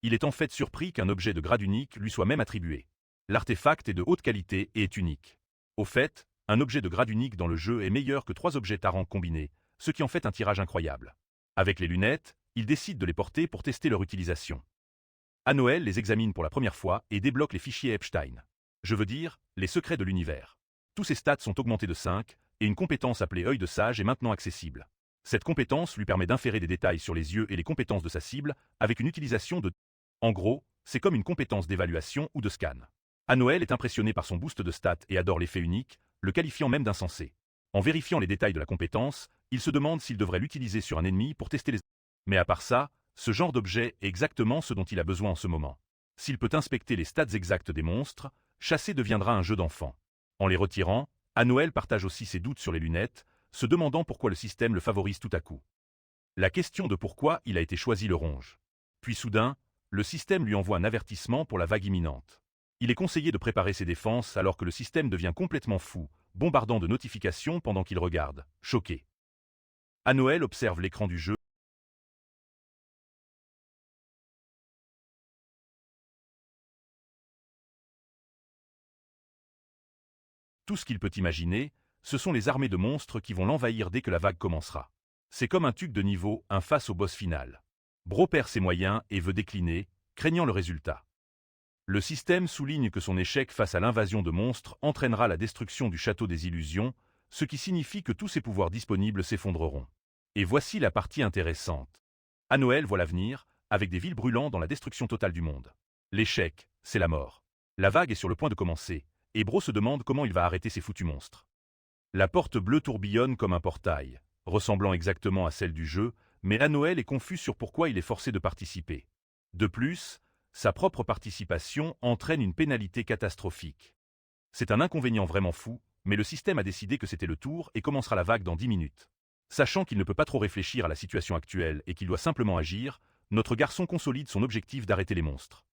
Il est en fait surpris qu'un objet de grade unique lui soit même attribué. L'artefact est de haute qualité et est unique. Au fait, un objet de grade unique dans le jeu est meilleur que 3 objets Tarant combinés, ce qui en fait un tirage incroyable. Avec les lunettes, il décide de les porter pour tester leur utilisation. Anoël les examine pour la première fois et débloque les fichiers Epstein. Je veux dire, les secrets de l'univers. Tous ses stats sont augmentés de 5, et une compétence appelée œil de sage est maintenant accessible. Cette compétence lui permet d'inférer des détails sur les yeux et les compétences de sa cible, avec une utilisation de... En gros, c'est comme une compétence d'évaluation ou de scan. Anoël est impressionné par son boost de stats et adore l'effet unique, le qualifiant même d'insensé. En vérifiant les détails de la compétence, il se demande s'il devrait l'utiliser sur un ennemi pour tester les... Mais à part ça, ce genre d'objet est exactement ce dont il a besoin en ce moment. S'il peut inspecter les stats exactes des monstres, chasser deviendra un jeu d'enfant. En les retirant, Anoël partage aussi ses doutes sur les lunettes, se demandant pourquoi le système le favorise tout à coup. La question de pourquoi il a été choisi le ronge. Puis soudain, le système lui envoie un avertissement pour la vague imminente. Il est conseillé de préparer ses défenses alors que le système devient complètement fou, bombardant de notifications pendant qu'il regarde, choqué. Anoël observe l'écran du jeu, Tout ce qu'il peut imaginer, ce sont les armées de monstres qui vont l'envahir dès que la vague commencera. C'est comme un tube de niveau, un face au boss final. Bro perd ses moyens et veut décliner, craignant le résultat. Le système souligne que son échec face à l'invasion de monstres entraînera la destruction du château des illusions, ce qui signifie que tous ses pouvoirs disponibles s'effondreront. Et voici la partie intéressante. Anoël voit l'avenir, avec des villes brûlant dans la destruction totale du monde. L'échec, c'est la mort. La vague est sur le point de commencer, et Bro se demande comment il va arrêter ces foutus monstres. La porte bleue tourbillonne comme un portail, ressemblant exactement à celle du jeu, mais Anoël est confus sur pourquoi il est forcé de participer. De plus, sa propre participation entraîne une pénalité catastrophique. C'est un inconvénient vraiment fou, mais le système a décidé que c'était le tour et commencera la vague dans 10 minutes. Sachant qu'il ne peut pas trop réfléchir à la situation actuelle et qu'il doit simplement agir, notre garçon consolide son objectif d'arrêter les monstres.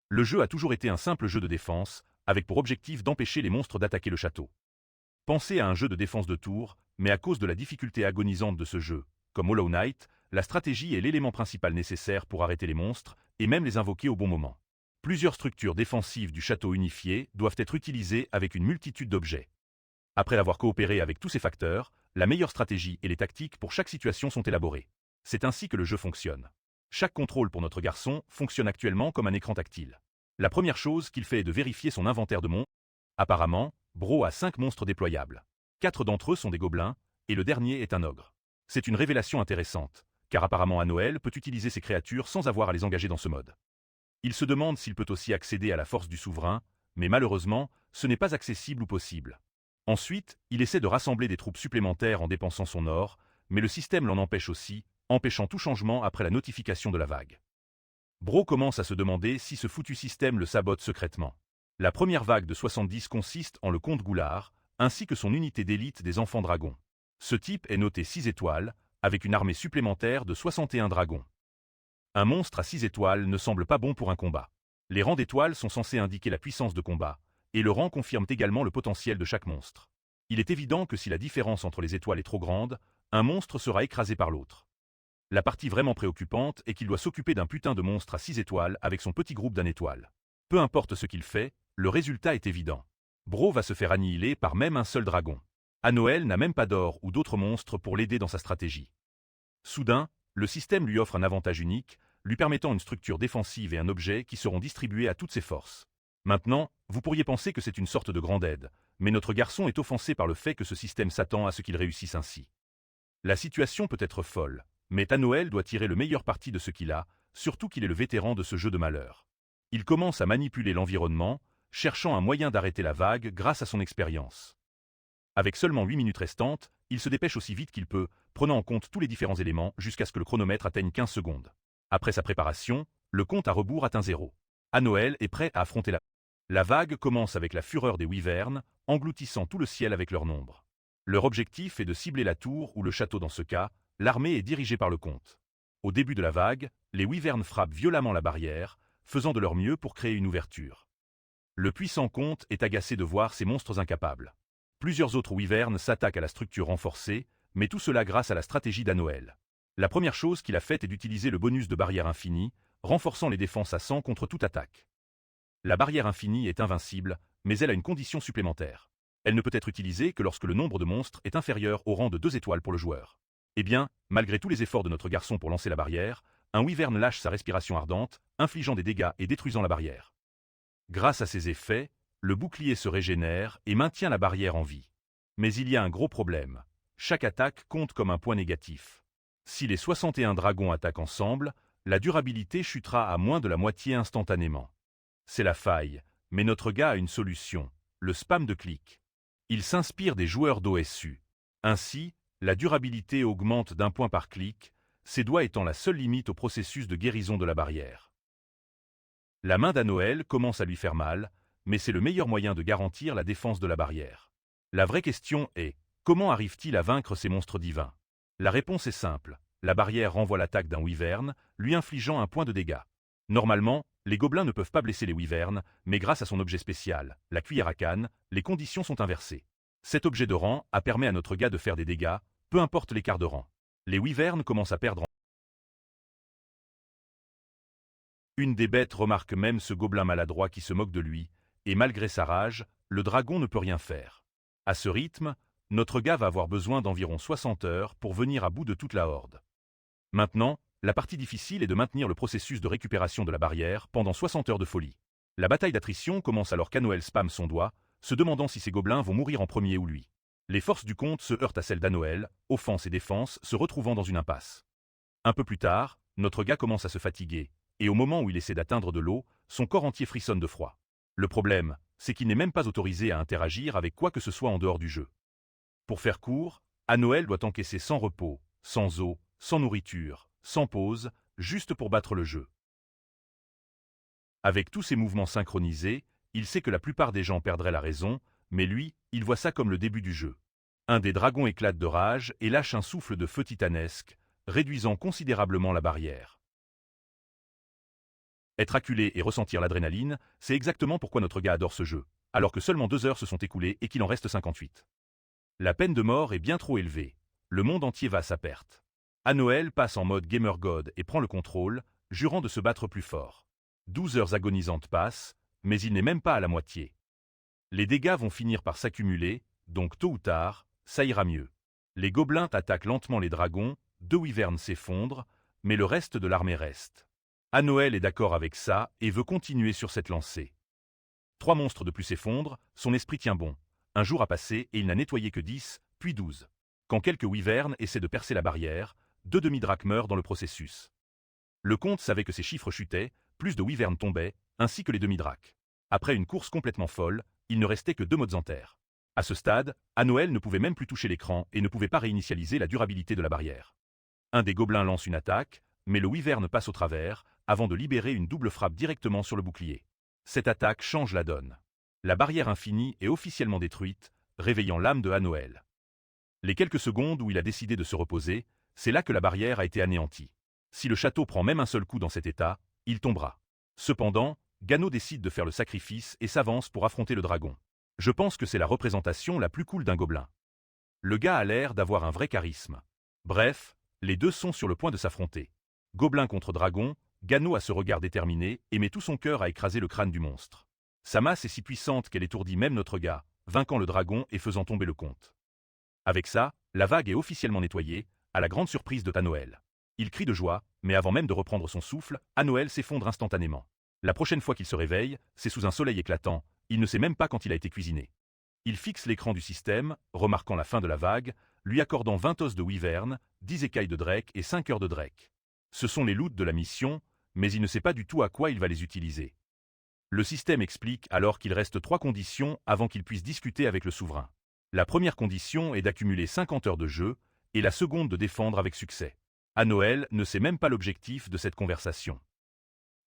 Le jeu a toujours été un simple jeu de défense, avec pour objectif d'empêcher les monstres d'attaquer le château. Pensez à un jeu de défense de tour, mais à cause de la difficulté agonisante de ce jeu, comme Hollow Knight, la stratégie est l'élément principal nécessaire pour arrêter les monstres, et même les invoquer au bon moment. Plusieurs structures défensives du château unifié doivent être utilisées avec une multitude d'objets. Après avoir coopéré avec tous ces facteurs, la meilleure stratégie et les tactiques pour chaque situation sont élaborées. C'est ainsi que le jeu fonctionne. Chaque contrôle pour notre garçon fonctionne actuellement comme un écran tactile. La première chose qu'il fait est de vérifier son inventaire de monstres. Apparemment, Bro a 5 monstres déployables. 4 d'entre eux sont des gobelins, et le dernier est un ogre. C'est une révélation intéressante, car apparemment Anoël peut utiliser ces créatures sans avoir à les engager dans ce mode. Il se demande s'il peut aussi accéder à la force du souverain, mais malheureusement, ce n'est pas accessible ou possible. Ensuite, il essaie de rassembler des troupes supplémentaires en dépensant son or, mais le système l'en empêche aussi, empêchant tout changement après la notification de la vague. Bro commence à se demander si ce foutu système le sabote secrètement. La première vague de 70 consiste en le comte Goulard, ainsi que son unité d'élite des enfants dragons. Ce type est noté 6 étoiles, avec une armée supplémentaire de 61 dragons. Un monstre à 6 étoiles ne semble pas bon pour un combat. Les rangs d'étoiles sont censés indiquer la puissance de combat, et le rang confirme également le potentiel de chaque monstre. Il est évident que si la différence entre les étoiles est trop grande, un monstre sera écrasé par l'autre. La partie vraiment préoccupante est qu'il doit s'occuper d'un putain de monstre à 6 étoiles avec son petit groupe d'1 étoile. Peu importe ce qu'il fait, le résultat est évident. Bro va se faire annihiler par même un seul dragon. Anoël n'a même pas d'or ou d'autres monstres pour l'aider dans sa stratégie. Soudain, le système lui offre un avantage unique, lui permettant une structure défensive et un objet qui seront distribués à toutes ses forces. Maintenant, vous pourriez penser que c'est une sorte de grande aide, mais notre garçon est offensé par le fait que ce système s'attend à ce qu'il réussisse ainsi. La situation peut être folle, mais Anoël doit tirer le meilleur parti de ce qu'il a, surtout qu'il est le vétéran de ce jeu de malheur. Il commence à manipuler l'environnement, cherchant un moyen d'arrêter la vague grâce à son expérience. Avec seulement 8 minutes restantes, il se dépêche aussi vite qu'il peut, prenant en compte tous les différents éléments jusqu'à ce que le chronomètre atteigne 15 secondes. Après sa préparation, le compte à rebours atteint 0. Anoël est prêt à affronter la vague commence avec la fureur des wyverns, engloutissant tout le ciel avec leur nombre. Leur objectif est de cibler la tour ou le château dans ce cas, l'armée est dirigée par le comte. Au début de la vague, les wyverns frappent violemment la barrière, faisant de leur mieux pour créer une ouverture. Le puissant comte est agacé de voir ces monstres incapables. Plusieurs autres wyverns s'attaquent à la structure renforcée, mais tout cela grâce à la stratégie d'Anoël. La première chose qu'il a faite est d'utiliser le bonus de barrière infinie, renforçant les défenses à 100 contre toute attaque. La barrière infinie est invincible, mais elle a une condition supplémentaire. Elle ne peut être utilisée que lorsque le nombre de monstres est inférieur au rang de 2 étoiles pour le joueur. Eh bien, malgré tous les efforts de notre garçon pour lancer la barrière, un wyvern lâche sa respiration ardente, infligeant des dégâts et détruisant la barrière. Grâce à ces effets, le bouclier se régénère et maintient la barrière en vie. Mais il y a un gros problème. Chaque attaque compte comme un point négatif. Si les 61 dragons attaquent ensemble, la durabilité chutera à moins de la moitié instantanément. C'est la faille, mais notre gars a une solution, le spam de clics. Il s'inspire des joueurs d'OSU. Ainsi, la durabilité augmente d'1 point par clic, ses doigts étant la seule limite au processus de guérison de la barrière. La main d'Anoël commence à lui faire mal, mais c'est le meilleur moyen de garantir la défense de la barrière. La vraie question est, comment arrive-t-il à vaincre ces monstres divins? La réponse est simple, la barrière renvoie l'attaque d'un wyvern, lui infligeant 1 point de dégâts. Normalement, les gobelins ne peuvent pas blesser les wyverns, mais grâce à son objet spécial, la cuillère à canne, les conditions sont inversées. Cet objet de rang permet à notre gars de faire des dégâts, peu importe l'écart de rang. Les wyverns commencent à perdre. Une des bêtes remarque même ce gobelin maladroit qui se moque de lui, et malgré sa rage, le dragon ne peut rien faire. À ce rythme, notre gars va avoir besoin d'environ 60 heures pour venir à bout de toute la horde. Maintenant, la partie difficile est de maintenir le processus de récupération de la barrière pendant 60 heures de folie. La bataille d'attrition commence alors qu'Anoël spamme son doigt, se demandant si ses gobelins vont mourir en premier ou lui. Les forces du comte se heurtent à celles d'Anoël, offense et défense se retrouvant dans une impasse. Un peu plus tard, notre gars commence à se fatiguer, et au moment où il essaie d'atteindre de l'eau, son corps entier frissonne de froid. Le problème, c'est qu'il n'est même pas autorisé à interagir avec quoi que ce soit en dehors du jeu. Pour faire court, Anoël doit encaisser sans repos, sans eau, sans nourriture, sans pause, juste pour battre le jeu. Avec tous ces mouvements synchronisés, il sait que la plupart des gens perdraient la raison, mais lui, il voit ça comme le début du jeu. Un des dragons éclate de rage et lâche un souffle de feu titanesque, réduisant considérablement la barrière. Être acculé et ressentir l'adrénaline, c'est exactement pourquoi notre gars adore ce jeu, alors que seulement 2 heures se sont écoulées et qu'il en reste 58. La peine de mort est bien trop élevée. Le monde entier va à sa perte. Anoël passe en mode Gamer God et prend le contrôle, jurant de se battre plus fort. 12 heures agonisantes passent, mais il n'est même pas à la moitié. Les dégâts vont finir par s'accumuler, donc tôt ou tard, ça ira mieux. Les gobelins attaquent lentement les dragons, 2 wyverns s'effondrent, mais le reste de l'armée reste. Anoël est d'accord avec ça et veut continuer sur cette lancée. 3 monstres de plus s'effondrent, son esprit tient bon. Un jour a passé et il n'a nettoyé que 10, puis 12. Quand quelques wyverns essaient de percer la barrière, 2 demi-dracs meurent dans le processus. Le comte savait que ces chiffres chutaient, plus de wyverns tombaient, ainsi que les demi-dracs. Après une course complètement folle, il ne restait que 2 modes en terre. À ce stade, Anoël ne pouvait même plus toucher l'écran et ne pouvait pas réinitialiser la durabilité de la barrière. Un des gobelins lance une attaque, mais le wyvern passe au travers, avant de libérer une double frappe directement sur le bouclier. Cette attaque change la donne. La barrière infinie est officiellement détruite, réveillant l'âme de Anoël. Les quelques secondes où il a décidé de se reposer, c'est là que la barrière a été anéantie. Si le château prend même un seul coup dans cet état, il tombera. Cependant, Gano décide de faire le sacrifice et s'avance pour affronter le dragon. Je pense que c'est la représentation la plus cool d'un gobelin. Le gars a l'air d'avoir un vrai charisme. Bref, les deux sont sur le point de s'affronter. Gobelin contre dragon, Gano a ce regard déterminé et met tout son cœur à écraser le crâne du monstre. Sa masse est si puissante qu'elle étourdit même notre gars, vainquant le dragon et faisant tomber le comte. Avec ça, la vague est officiellement nettoyée, à la grande surprise de Anoël. Il crie de joie, mais avant même de reprendre son souffle, Anoël s'effondre instantanément. La prochaine fois qu'il se réveille, c'est sous un soleil éclatant, il ne sait même pas quand il a été cuisiné. Il fixe l'écran du système, remarquant la fin de la vague, lui accordant 20 os de wyvern, 10 écailles de drake et 5 heures de drake. Ce sont les loots de la mission, mais il ne sait pas du tout à quoi il va les utiliser. Le système explique alors qu'il reste 3 conditions avant qu'il puisse discuter avec le souverain. La première condition est d'accumuler 50 heures de jeu, et la seconde de défendre avec succès. Anoël ne sait même pas l'objectif de cette conversation.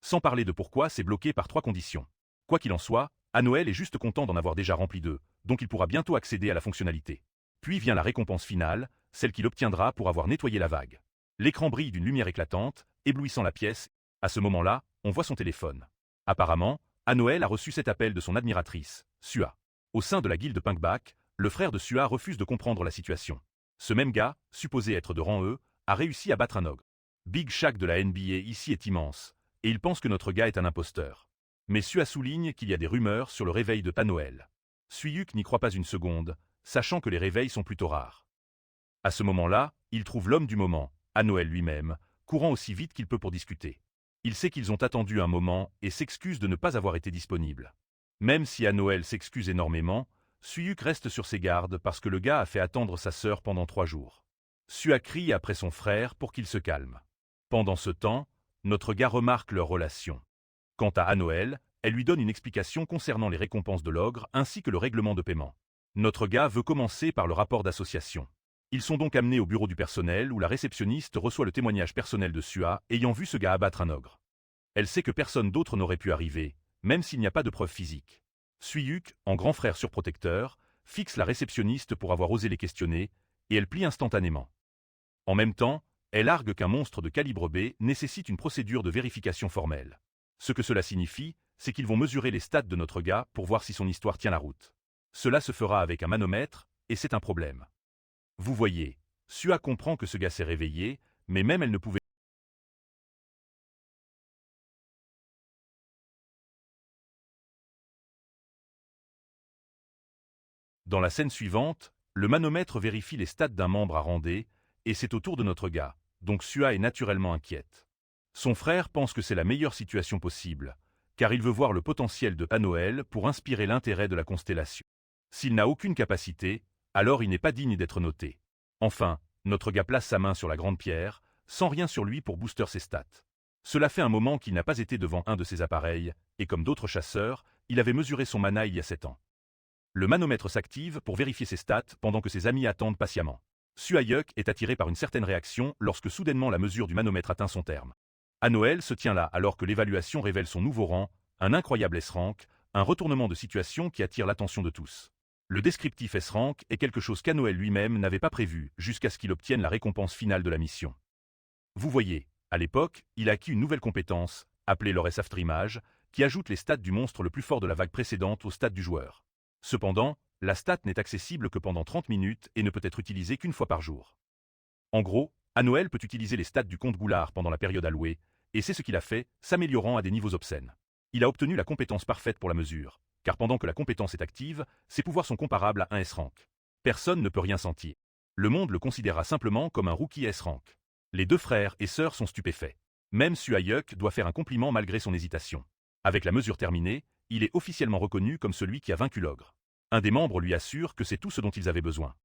Sans parler de pourquoi c'est bloqué par 3 conditions. Quoi qu'il en soit, Anoël est juste content d'en avoir déjà rempli 2, donc il pourra bientôt accéder à la fonctionnalité. Puis vient la récompense finale, celle qu'il obtiendra pour avoir nettoyé la vague. L'écran brille d'une lumière éclatante, éblouissant la pièce. À ce moment-là, on voit son téléphone. Apparemment, Anoël a reçu cet appel de son admiratrice, Sua. Au sein de la guilde Punkback, le frère de Sua refuse de comprendre la situation. Ce même gars, supposé être de rang E, a réussi à battre un ogre. Big Shaq de la NBA ici est immense, et il pense que notre gars est un imposteur. Mais Sua souligne qu'il y a des rumeurs sur le réveil de Anoël. Suyuk n'y croit pas une seconde, sachant que les réveils sont plutôt rares. À ce moment-là, il trouve l'homme du moment, Anoël lui-même, courant aussi vite qu'il peut pour discuter. Il sait qu'ils ont attendu un moment et s'excuse de ne pas avoir été disponible. Même si Anoël s'excuse énormément, Suyuk reste sur ses gardes parce que le gars a fait attendre sa sœur pendant 3 jours. Sua crie après son frère pour qu'il se calme. Pendant ce temps, notre gars remarque leur relation. Quant à Anoël, elle lui donne une explication concernant les récompenses de l'ogre ainsi que le règlement de paiement. Notre gars veut commencer par le rapport d'association. Ils sont donc amenés au bureau du personnel où la réceptionniste reçoit le témoignage personnel de Sua ayant vu ce gars abattre un ogre. Elle sait que personne d'autre n'aurait pu arriver, même s'il n'y a pas de preuves physiques. Suyuk, en grand frère surprotecteur, fixe la réceptionniste pour avoir osé les questionner, et elle plie instantanément. En même temps, elle argue qu'un monstre de calibre B nécessite une procédure de vérification formelle. Ce que cela signifie, c'est qu'ils vont mesurer les stats de notre gars pour voir si son histoire tient la route. Cela se fera avec un manomètre, et c'est un problème. Vous voyez, Sua comprend que ce gars s'est réveillé, mais même elle ne pouvait Dans la scène suivante, le manomètre vérifie les stats d'un membre à Randé, et c'est au tour de notre gars, donc Sua est naturellement inquiète. Son frère pense que c'est la meilleure situation possible, car il veut voir le potentiel de Anoël pour inspirer l'intérêt de la constellation. S'il n'a aucune capacité, alors il n'est pas digne d'être noté. Enfin, notre gars place sa main sur la grande pierre, sans rien sur lui pour booster ses stats. Cela fait un moment qu'il n'a pas été devant un de ses appareils, et comme d'autres chasseurs, il avait mesuré son mana il y a 7 ans. Le manomètre s'active pour vérifier ses stats pendant que ses amis attendent patiemment. Suayuk est attiré par une certaine réaction lorsque soudainement la mesure du manomètre atteint son terme. Anoël se tient là alors que l'évaluation révèle son nouveau rang, un incroyable S-rank, un retournement de situation qui attire l'attention de tous. Le descriptif S-rank est quelque chose qu'Anoël lui-même n'avait pas prévu jusqu'à ce qu'il obtienne la récompense finale de la mission. Vous voyez, à l'époque, il a acquis une nouvelle compétence, appelée leur S-Afterimage, qui ajoute les stats du monstre le plus fort de la vague précédente aux stats du joueur. Cependant, la stat n'est accessible que pendant 30 minutes et ne peut être utilisée qu'une fois par jour. En gros, Anoël peut utiliser les stats du compte Goulard pendant la période allouée, et c'est ce qu'il a fait, s'améliorant à des niveaux obscènes. Il a obtenu la compétence parfaite pour la mesure, car pendant que la compétence est active, ses pouvoirs sont comparables à un S-rank. Personne ne peut rien sentir. Le monde le considérera simplement comme un rookie S-rank. Les deux frères et sœurs sont stupéfaits. Même Suayuk doit faire un compliment malgré son hésitation. Avec la mesure terminée, il est officiellement reconnu comme celui qui a vaincu l'ogre. Un des membres lui assure que c'est tout ce dont ils avaient besoin.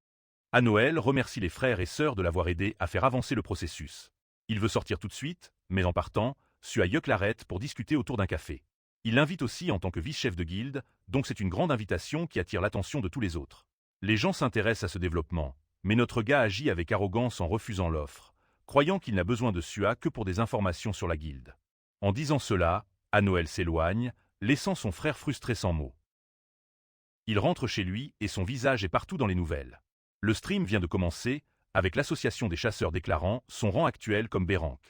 Anoël remercie les frères et sœurs de l'avoir aidé à faire avancer le processus. Il veut sortir tout de suite, mais en partant, Suayuk l'arrête pour discuter autour d'un café. Il l'invite aussi en tant que vice-chef de guilde, donc c'est une grande invitation qui attire l'attention de tous les autres. Les gens s'intéressent à ce développement, mais notre gars agit avec arrogance en refusant l'offre, croyant qu'il n'a besoin de Sua que pour des informations sur la guilde. En disant cela, Anoël s'éloigne, laissant son frère frustré sans mots. Il rentre chez lui et son visage est partout dans les nouvelles. Le stream vient de commencer, avec l'association des chasseurs déclarant son rang actuel comme B-rank.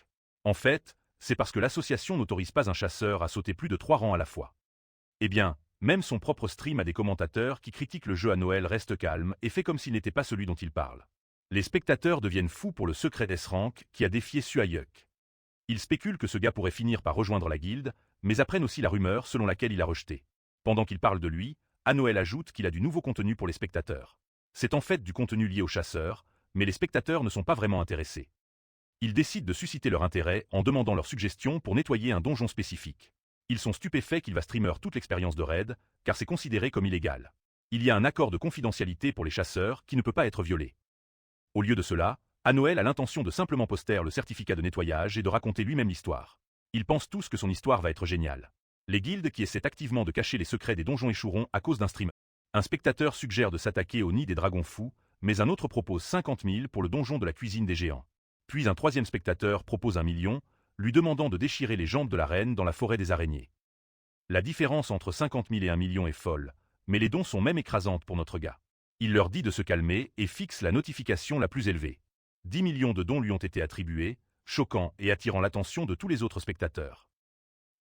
En fait, c'est parce que l'association n'autorise pas un chasseur à sauter plus de 3 rangs à la fois. Eh bien, même son propre stream a des commentateurs qui critiquent le jeu à Noël reste calme et fait comme s'il n'était pas celui dont il parle. Les spectateurs deviennent fous pour le secret S-rank qui a défié Suayuk. Ils spéculent que ce gars pourrait finir par rejoindre la guilde, mais apprennent aussi la rumeur selon laquelle il a rejeté. Pendant qu'il parle de lui, Anoël ajoute qu'il a du nouveau contenu pour les spectateurs. C'est en fait du contenu lié aux chasseurs, mais les spectateurs ne sont pas vraiment intéressés. Ils décident de susciter leur intérêt en demandant leurs suggestions pour nettoyer un donjon spécifique. Ils sont stupéfaits qu'il va streamer toute l'expérience de raid, car c'est considéré comme illégal. Il y a un accord de confidentialité pour les chasseurs qui ne peut pas être violé. Au lieu de cela, Anoël a l'intention de simplement poster le certificat de nettoyage et de raconter lui-même l'histoire. Ils pensent tous que son histoire va être géniale. Les guildes qui essaient activement de cacher les secrets des donjons échoueront à cause d'un streamer. Un spectateur suggère de s'attaquer au nid des dragons fous, mais un autre propose 50 000 pour le donjon de la cuisine des géants. Puis un troisième spectateur propose 1 million, lui demandant de déchirer les jambes de la reine dans la forêt des araignées. La différence entre 50 000 et 1 million est folle, mais les dons sont même écrasantes pour notre gars. Il leur dit de se calmer et fixe la notification la plus élevée. 10 millions de dons lui ont été attribués, choquant et attirant l'attention de tous les autres spectateurs.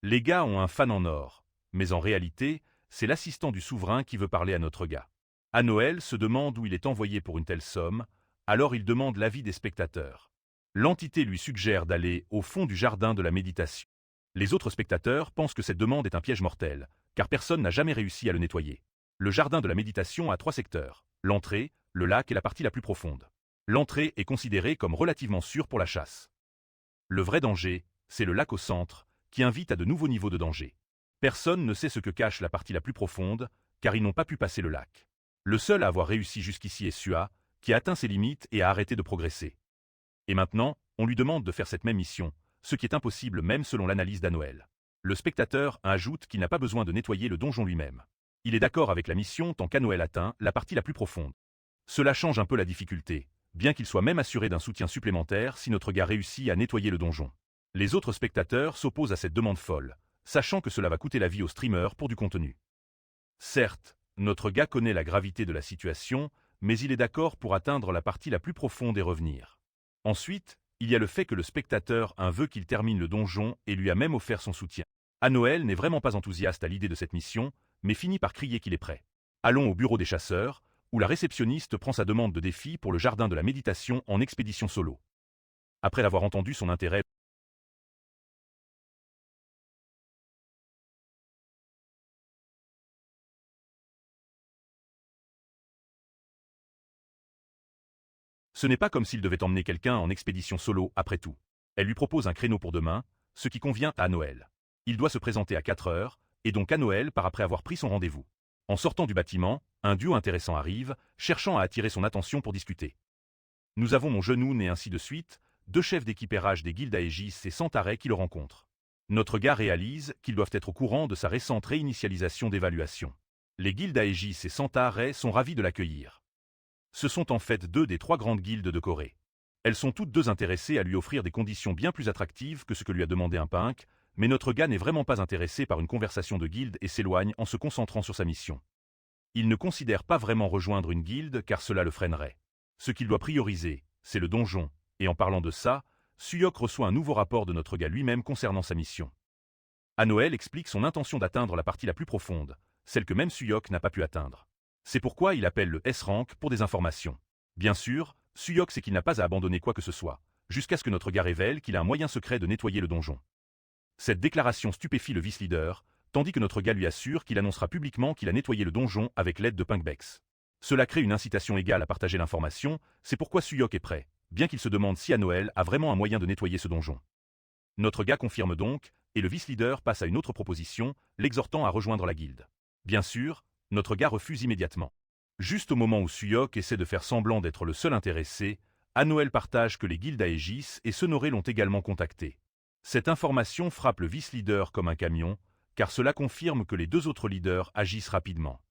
Les gars ont un fan en or, mais en réalité, c'est l'assistant du souverain qui veut parler à notre gars. Anoël se demande où il est envoyé pour une telle somme, alors il demande l'avis des spectateurs. L'entité lui suggère d'aller au fond du jardin de la méditation. Les autres spectateurs pensent que cette demande est un piège mortel, car personne n'a jamais réussi à le nettoyer. Le jardin de la méditation a 3 secteurs, l'entrée, le lac et la partie la plus profonde. L'entrée est considérée comme relativement sûre pour la chasse. Le vrai danger, c'est le lac au centre, qui invite à de nouveaux niveaux de danger. Personne ne sait ce que cache la partie la plus profonde, car ils n'ont pas pu passer le lac. Le seul à avoir réussi jusqu'ici est Sua, qui a atteint ses limites et a arrêté de progresser. Et maintenant, on lui demande de faire cette même mission, ce qui est impossible même selon l'analyse d'Anoël. Le spectateur ajoute qu'il n'a pas besoin de nettoyer le donjon lui-même. Il est d'accord avec la mission tant qu'Anoël atteint la partie la plus profonde. Cela change un peu la difficulté, bien qu'il soit même assuré d'un soutien supplémentaire si notre gars réussit à nettoyer le donjon. Les autres spectateurs s'opposent à cette demande folle, sachant que cela va coûter la vie au streamer pour du contenu. Certes, notre gars connaît la gravité de la situation, mais il est d'accord pour atteindre la partie la plus profonde et revenir. Ensuite, il y a le fait que le spectateur veut qu'il termine le donjon et lui a même offert son soutien. Anoël n'est vraiment pas enthousiaste à l'idée de cette mission, mais finit par crier qu'il est prêt. Allons au bureau des chasseurs, où la réceptionniste prend sa demande de défi pour le jardin de la méditation en expédition solo. Après avoir entendu son intérêt Ce n'est pas comme s'il devait emmener quelqu'un en expédition solo après tout. Elle lui propose un créneau pour demain, ce qui convient à Noël. Il doit se présenter à 4 heures, et donc à Noël part après avoir pris son rendez-vous. En sortant du bâtiment, un duo intéressant arrive, cherchant à attirer son attention pour discuter. Nous avons mon Genoun et ainsi de suite, deux chefs d'équipérage des guildes Aegis et Centaret qui le rencontrent. Notre gars réalise qu'ils doivent être au courant de sa récente réinitialisation d'évaluation. Les guildes Aegis et Centaret sont ravis de l'accueillir. Ce sont en fait deux des trois grandes guildes de Corée. Elles sont toutes deux intéressées à lui offrir des conditions bien plus attractives que ce que lui a demandé un punk, mais notre gars n'est vraiment pas intéressé par une conversation de guilde et s'éloigne en se concentrant sur sa mission. Il ne considère pas vraiment rejoindre une guilde car cela le freinerait. Ce qu'il doit prioriser, c'est le donjon, et en parlant de ça, Suyok reçoit un nouveau rapport de notre gars lui-même concernant sa mission. À Noël explique son intention d'atteindre la partie la plus profonde, celle que même Suyok n'a pas pu atteindre. C'est pourquoi il appelle le S-Rank pour des informations. Bien sûr, Suyok sait qu'il n'a pas à abandonner quoi que ce soit, jusqu'à ce que notre gars révèle qu'il a un moyen secret de nettoyer le donjon. Cette déclaration stupéfie le vice-leader, tandis que notre gars lui assure qu'il annoncera publiquement qu'il a nettoyé le donjon avec l'aide de Punkbex. Cela crée une incitation égale à partager l'information, c'est pourquoi Suyok est prêt, bien qu'il se demande si à Noël a vraiment un moyen de nettoyer ce donjon. Notre gars confirme donc, et le vice-leader passe à une autre proposition, l'exhortant à rejoindre la guilde. Bien sûr, notre gars refuse immédiatement. Juste au moment où Suyok essaie de faire semblant d'être le seul intéressé, à Noël partage que les guildes Aegis et Sonoré l'ont également contacté. Cette information frappe le vice-leader comme un camion, car cela confirme que les deux autres leaders agissent rapidement.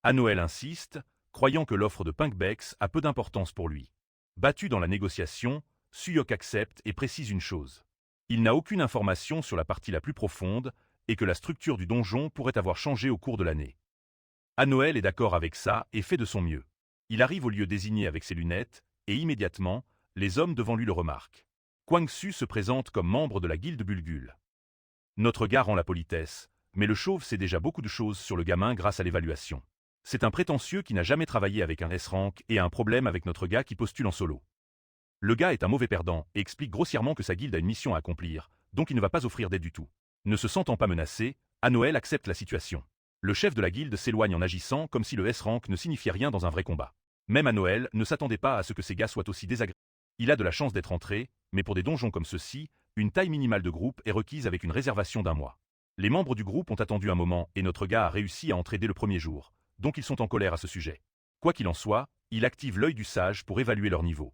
À Noël insiste, croyant que l'offre de Punkbex a peu d'importance pour lui. Battu dans la négociation, Suyok accepte et précise une chose. Il n'a aucune information sur la partie la plus profonde et que la structure du donjon pourrait avoir changé au cours de l'année. À Noël est d'accord avec ça et fait de son mieux. Il arrive au lieu désigné avec ses lunettes et immédiatement, les hommes devant lui le remarquent. Kwang-Su se présente comme membre de la guilde Bulgul. Notre gars rend la politesse, mais le chauve sait déjà beaucoup de choses sur le gamin grâce à l'évaluation. C'est un prétentieux qui n'a jamais travaillé avec un S-Rank et a un problème avec notre gars qui postule en solo. Le gars est un mauvais perdant et explique grossièrement que sa guilde a une mission à accomplir, donc il ne va pas offrir d'aide du tout. Ne se sentant pas menacé, à Noël accepte la situation. Le chef de la guilde s'éloigne en agissant comme si le S-Rank ne signifiait rien dans un vrai combat. Même à Noël ne s'attendait pas à ce que ces gars soient aussi désagréables. Il a de la chance d'être entré, mais pour des donjons comme ceux-ci, une taille minimale de groupe est requise avec une réservation d'un mois. Les membres du groupe ont attendu un moment et notre gars a réussi à entrer dès le premier jour, donc ils sont en colère à ce sujet. Quoi qu'il en soit, il active l'œil du sage pour évaluer leur niveau.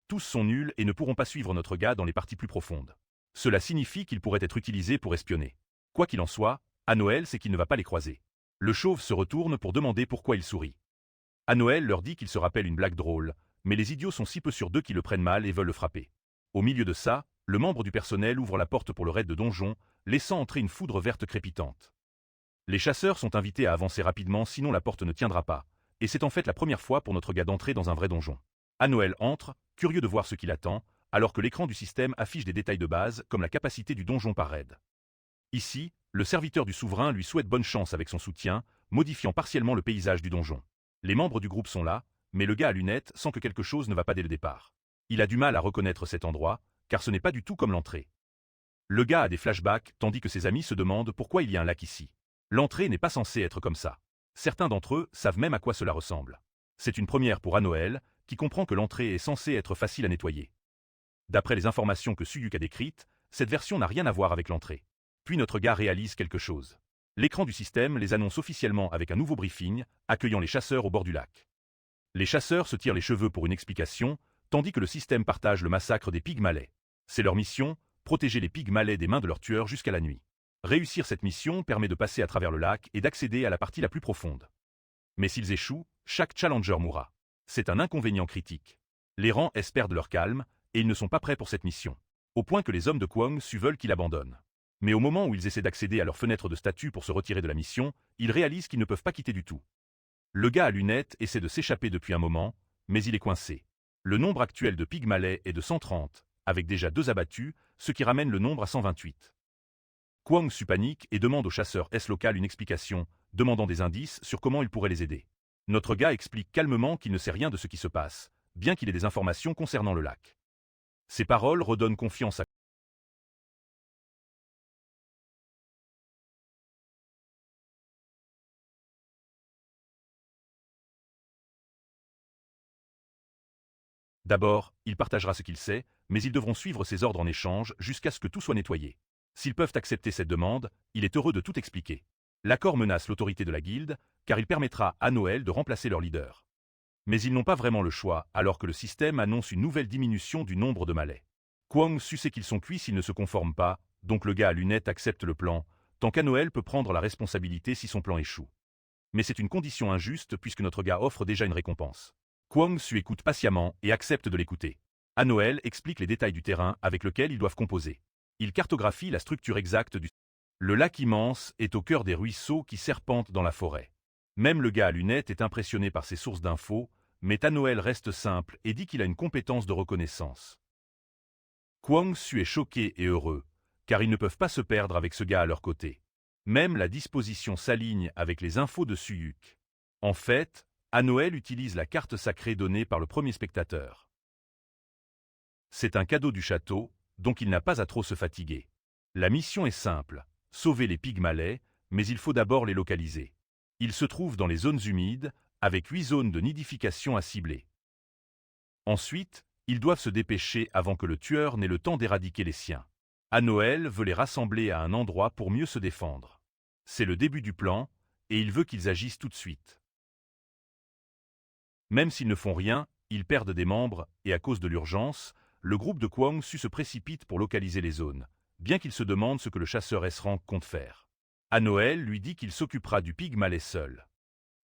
Tous sont nuls et ne pourront pas suivre notre gars dans les parties plus profondes. Cela signifie qu'ils pourraient être utilisés pour espionner. Quoi qu'il en soit, à Noël c'est qu'il ne va pas les croiser. Le chauve se retourne pour demander pourquoi il sourit. À Noël leur dit qu'il se rappelle une blague drôle, mais les idiots sont si peu sûrs d'eux qu'ils le prennent mal et veulent le frapper. Au milieu de ça, le membre du personnel ouvre la porte pour le raid de donjon, laissant entrer une foudre verte crépitante. Les chasseurs sont invités à avancer rapidement sinon la porte ne tiendra pas, et c'est en fait la première fois pour notre gars d'entrer dans un vrai donjon. À Noël entre, curieux de voir ce qui l'attend, alors que l'écran du système affiche des détails de base comme la capacité du donjon par raid. Ici, le serviteur du souverain lui souhaite bonne chance avec son soutien, modifiant partiellement le paysage du donjon. Les membres du groupe sont là, mais le gars à lunettes sent que quelque chose ne va pas dès le départ. Il a du mal à reconnaître cet endroit, car ce n'est pas du tout comme l'entrée. Le gars a des flashbacks tandis que ses amis se demandent pourquoi il y a un lac ici. L'entrée n'est pas censée être comme ça. Certains d'entre eux savent même à quoi cela ressemble. C'est une première pour Anoël, qui comprend que l'entrée est censée être facile à nettoyer. D'après les informations que Suyuk a décrites, cette version n'a rien à voir avec l'entrée. Puis notre gars réalise quelque chose. L'écran du système les annonce officiellement avec un nouveau briefing, accueillant les chasseurs au bord du lac. Les chasseurs se tirent les cheveux pour une explication, tandis que le système partage le massacre des pigs malais. C'est leur mission, protéger les pigs malais des mains de leurs tueurs jusqu'à la nuit. Réussir cette mission permet de passer à travers le lac et d'accéder à la partie la plus profonde. Mais s'ils échouent, chaque challenger mourra. C'est un inconvénient critique. Les rangs S perdent leur calme, et ils ne sont pas prêts pour cette mission. Au point que les hommes de Kwang-Su veulent qu'ils abandonnent. Mais au moment où ils essaient d'accéder à leur fenêtre de statut pour se retirer de la mission, ils réalisent qu'ils ne peuvent pas quitter du tout. Le gars à lunettes essaie de s'échapper depuis un moment, mais il est coincé. Le nombre actuel de pigs malais est de 130, avec déjà 2 abattus, ce qui ramène le nombre à 128. Kwang-Su panique et demande au chasseur S local une explication, demandant des indices sur comment il pourrait les aider. Notre gars explique calmement qu'il ne sait rien de ce qui se passe, bien qu'il ait des informations concernant le lac. Ces paroles redonnent confiance à D'abord, il partagera ce qu'il sait, mais ils devront suivre ses ordres en échange jusqu'à ce que tout soit nettoyé. S'ils peuvent accepter cette demande, il est heureux de tout expliquer. L'accord menace l'autorité de la guilde, car il permettra à Noël de remplacer leur leader. Mais ils n'ont pas vraiment le choix, alors que le système annonce une nouvelle diminution du nombre de malais. Kwang Su sait qu'ils sont cuits s'ils ne se conforment pas, donc le gars à lunettes accepte le plan, tant qu'Anoël peut prendre la responsabilité si son plan échoue. Mais c'est une condition injuste puisque notre gars offre déjà une récompense. Kwang Su écoute patiemment et accepte de l'écouter. Anoël explique les détails du terrain avec lequel ils doivent composer. Il cartographie la structure exacte du... Le lac immense est au cœur des ruisseaux qui serpentent dans la forêt. Même le gars à lunettes est impressionné par ses sources d'infos, mais Anoël reste simple et dit qu'il a une compétence de reconnaissance. Kwang Su est choqué et heureux, car ils ne peuvent pas se perdre avec ce gars à leur côté. Même la disposition s'aligne avec les infos de Suyuk. En fait, Anoël utilise la carte sacrée donnée par le premier spectateur. C'est un cadeau du château, donc il n'a pas à trop se fatiguer. La mission est simple, sauver les pygmalais, mais il faut d'abord les localiser. Ils se trouvent dans les zones humides, avec 8 zones de nidification à cibler. Ensuite, ils doivent se dépêcher avant que le tueur n'ait le temps d'éradiquer les siens. Anoël veut les rassembler à un endroit pour mieux se défendre. C'est le début du plan, et il veut qu'ils agissent tout de suite. Même s'ils ne font rien, ils perdent des membres, et à cause de l'urgence, le groupe de Kwang Su se précipite pour localiser les zones, bien qu'il se demande ce que le chasseur S-Rank compte faire. Anoël lui dit qu'il s'occupera du pygmalais seul.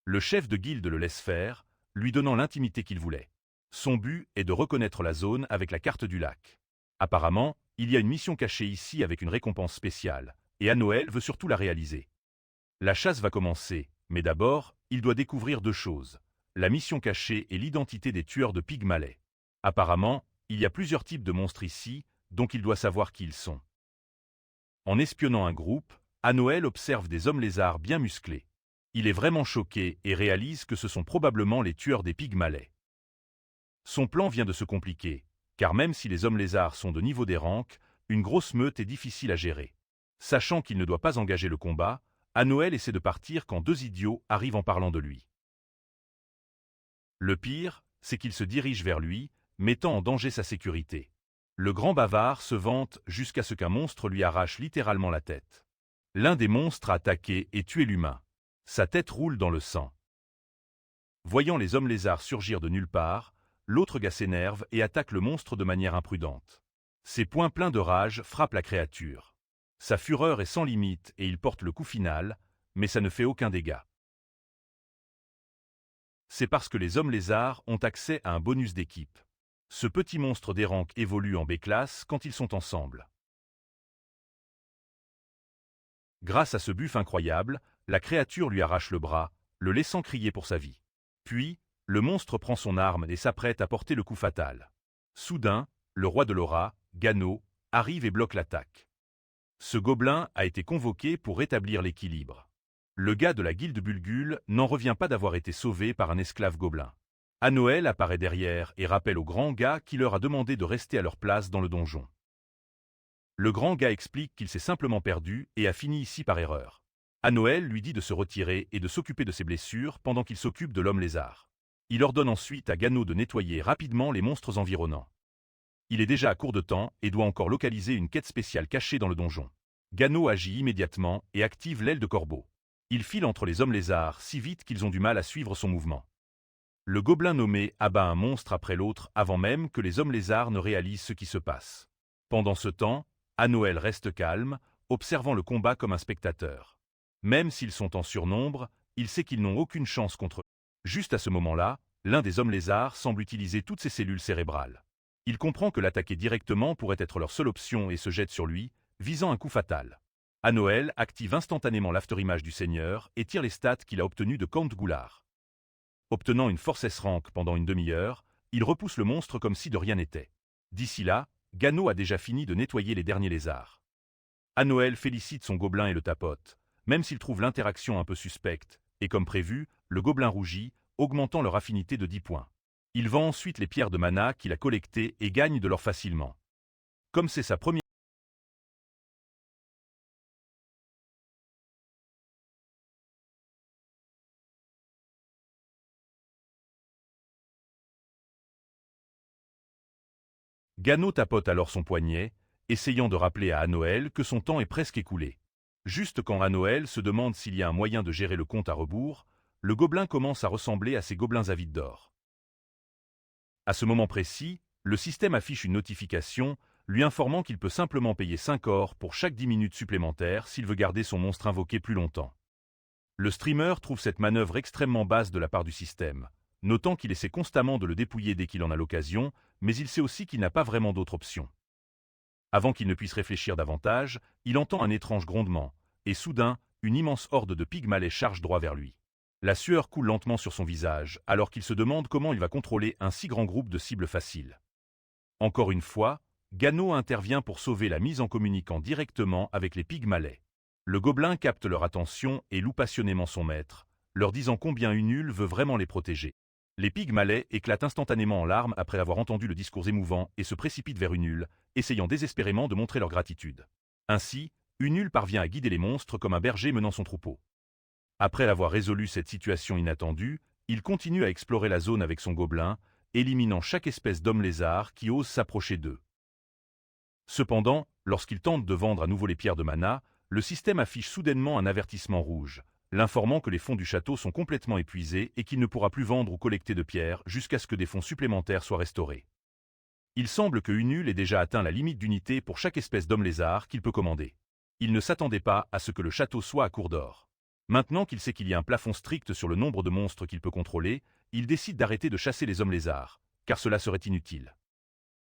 Le chef de guilde le laisse faire, lui donnant l'intimité qu'il voulait. Son but est de reconnaître la zone avec la carte du lac. Apparemment, il y a une mission cachée ici avec une récompense spéciale, et Anoël veut surtout la réaliser. La chasse va commencer, mais d'abord, il doit découvrir 2 choses. La mission cachée et l'identité des tueurs de pygmalais. Apparemment, il y a plusieurs types de monstres ici, donc il doit savoir qui ils sont. En espionnant un groupe, Anoël observe des hommes lézards bien musclés. Il est vraiment choqué et réalise que ce sont probablement les tueurs des pygmalais. Son plan vient de se compliquer, car même si les hommes lézards sont de niveau des ranks, une grosse meute est difficile à gérer. Sachant qu'il ne doit pas engager le combat, Anoël essaie de partir quand 2 idiots arrivent en parlant de lui. Le pire, c'est qu'ils se dirigent vers lui, mettant en danger sa sécurité. Le grand bavard se vante jusqu'à ce qu'un monstre lui arrache littéralement la tête. L'un des monstres a attaqué et tué l'humain. Sa tête roule dans le sang. Voyant les hommes lézards surgir de nulle part, l'autre gars s'énerve et attaque le monstre de manière imprudente. Ses poings pleins de rage frappent la créature. Sa fureur est sans limite et il porte le coup final, mais ça ne fait aucun dégât. C'est parce que les hommes lézards ont accès à un bonus d'équipe. Ce petit monstre des ranks évolue en B-classe quand ils sont ensemble. Grâce à ce buff incroyable, la créature lui arrache le bras, le laissant crier pour sa vie. Puis, le monstre prend son arme et s'apprête à porter le coup fatal. Soudain, le roi de l'aura, Gano, arrive et bloque l'attaque. Ce gobelin a été convoqué pour rétablir l'équilibre. Le gars de la guilde Bulgul n'en revient pas d'avoir été sauvé par un esclave gobelin. Anoël apparaît derrière et rappelle au grand gars qui leur a demandé de rester à leur place dans le donjon. Le grand gars explique qu'il s'est simplement perdu et a fini ici par erreur. Anoël lui dit de se retirer et de s'occuper de ses blessures pendant qu'il s'occupe de l'homme lézard. Il ordonne ensuite à Gano de nettoyer rapidement les monstres environnants. Il est déjà à court de temps et doit encore localiser une quête spéciale cachée dans le donjon. Gano agit immédiatement et active l'aile de corbeau. Il file entre les hommes lézards si vite qu'ils ont du mal à suivre son mouvement. Le gobelin nommé abat un monstre après l'autre avant même que les hommes lézards ne réalisent ce qui se passe. Pendant ce temps, Anoël reste calme, observant le combat comme un spectateur. Même s'ils sont en surnombre, il sait qu'ils n'ont aucune chance contre eux. Juste à ce moment-là, l'un des hommes lézards semble utiliser toutes ses cellules cérébrales. Il comprend que l'attaquer directement pourrait être leur seule option et se jette sur lui, visant un coup fatal. Anoël active instantanément l'afterimage du seigneur et tire les stats qu'il a obtenues de Count Goulard. Obtenant une force S-rank pendant une demi-heure, il repousse le monstre comme si de rien n'était. D'ici là, Gano a déjà fini de nettoyer les derniers lézards. Anoël félicite son gobelin et le tapote, même s'il trouve l'interaction un peu suspecte, et comme prévu, le gobelin rougit, augmentant leur affinité de 10 points. Il vend ensuite les pierres de mana qu'il a collectées et gagne de l'or facilement. Comme c'est sa première Gano tapote alors son poignet, essayant de rappeler à Anoël que son temps est presque écoulé. Juste quand Anoël se demande s'il y a un moyen de gérer le compte à rebours, le gobelin commence à ressembler à ces gobelins avides d'or. À ce moment précis, le système affiche une notification lui informant qu'il peut simplement payer 5 ors pour chaque 10 minutes supplémentaires s'il veut garder son monstre invoqué plus longtemps. Le streamer trouve cette manœuvre extrêmement basse de la part du système, notant qu'il essaie constamment de le dépouiller dès qu'il en a l'occasion, mais il sait aussi qu'il n'a pas vraiment d'autre option. Avant qu'il ne puisse réfléchir davantage, il entend un étrange grondement, et soudain, une immense horde de pygmalais charge droit vers lui. La sueur coule lentement sur son visage, alors qu'il se demande comment il va contrôler un si grand groupe de cibles faciles. Encore une fois, Gano intervient pour sauver la mise en communiquant directement avec les pygmalais. Le gobelin capte leur attention et loue passionnément son maître, leur disant combien Unul veut vraiment les protéger. Les pygmalais éclatent instantanément en larmes après avoir entendu le discours émouvant et se précipitent vers Unul, essayant désespérément de montrer leur gratitude. Ainsi, Unul parvient à guider les monstres comme un berger menant son troupeau. Après avoir résolu cette situation inattendue, il continue à explorer la zone avec son gobelin, éliminant chaque espèce d'homme-lézard qui ose s'approcher d'eux. Cependant, lorsqu'il tente de vendre à nouveau les pierres de mana, le système affiche soudainement un avertissement rouge, l'informant que les fonds du château sont complètement épuisés et qu'il ne pourra plus vendre ou collecter de pierres jusqu'à ce que des fonds supplémentaires soient restaurés. Il semble que Unul ait déjà atteint la limite d'unité pour chaque espèce d'homme-lézard qu'il peut commander. Il ne s'attendait pas à ce que le château soit à court d'or. Maintenant qu'il sait qu'il y a un plafond strict sur le nombre de monstres qu'il peut contrôler, il décide d'arrêter de chasser les hommes-lézards, car cela serait inutile.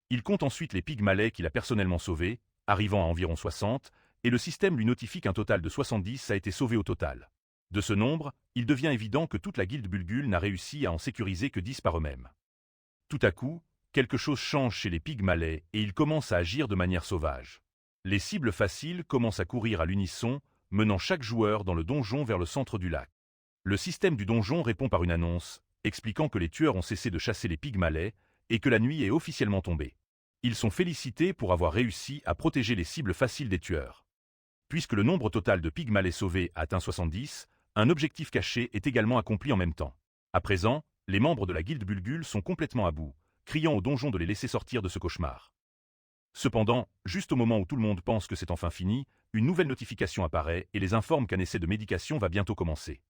Il compte ensuite les pygmalais qu'il a personnellement sauvés, arrivant à environ 60, et le système lui notifie qu'un total de 70 a été sauvé au total. De ce nombre, il devient évident que toute la guilde Bulgul n'a réussi à en sécuriser que 10 par eux-mêmes. Tout à coup, quelque chose change chez les pygmalais et ils commencent à agir de manière sauvage. Les cibles faciles commencent à courir à l'unisson, menant chaque joueur dans le donjon vers le centre du lac. Le système du donjon répond par une annonce, expliquant que les tueurs ont cessé de chasser les pygmalais et que la nuit est officiellement tombée. Ils sont félicités pour avoir réussi à protéger les cibles faciles des tueurs. Puisque le nombre total de pygmalais sauvés atteint 70, un objectif caché est également accompli en même temps. À présent, les membres de la guilde Bulgul sont complètement à bout, criant au donjon de les laisser sortir de ce cauchemar. Cependant, juste au moment où tout le monde pense que c'est enfin fini, une nouvelle notification apparaît et les informe qu'un essai de médication va bientôt commencer.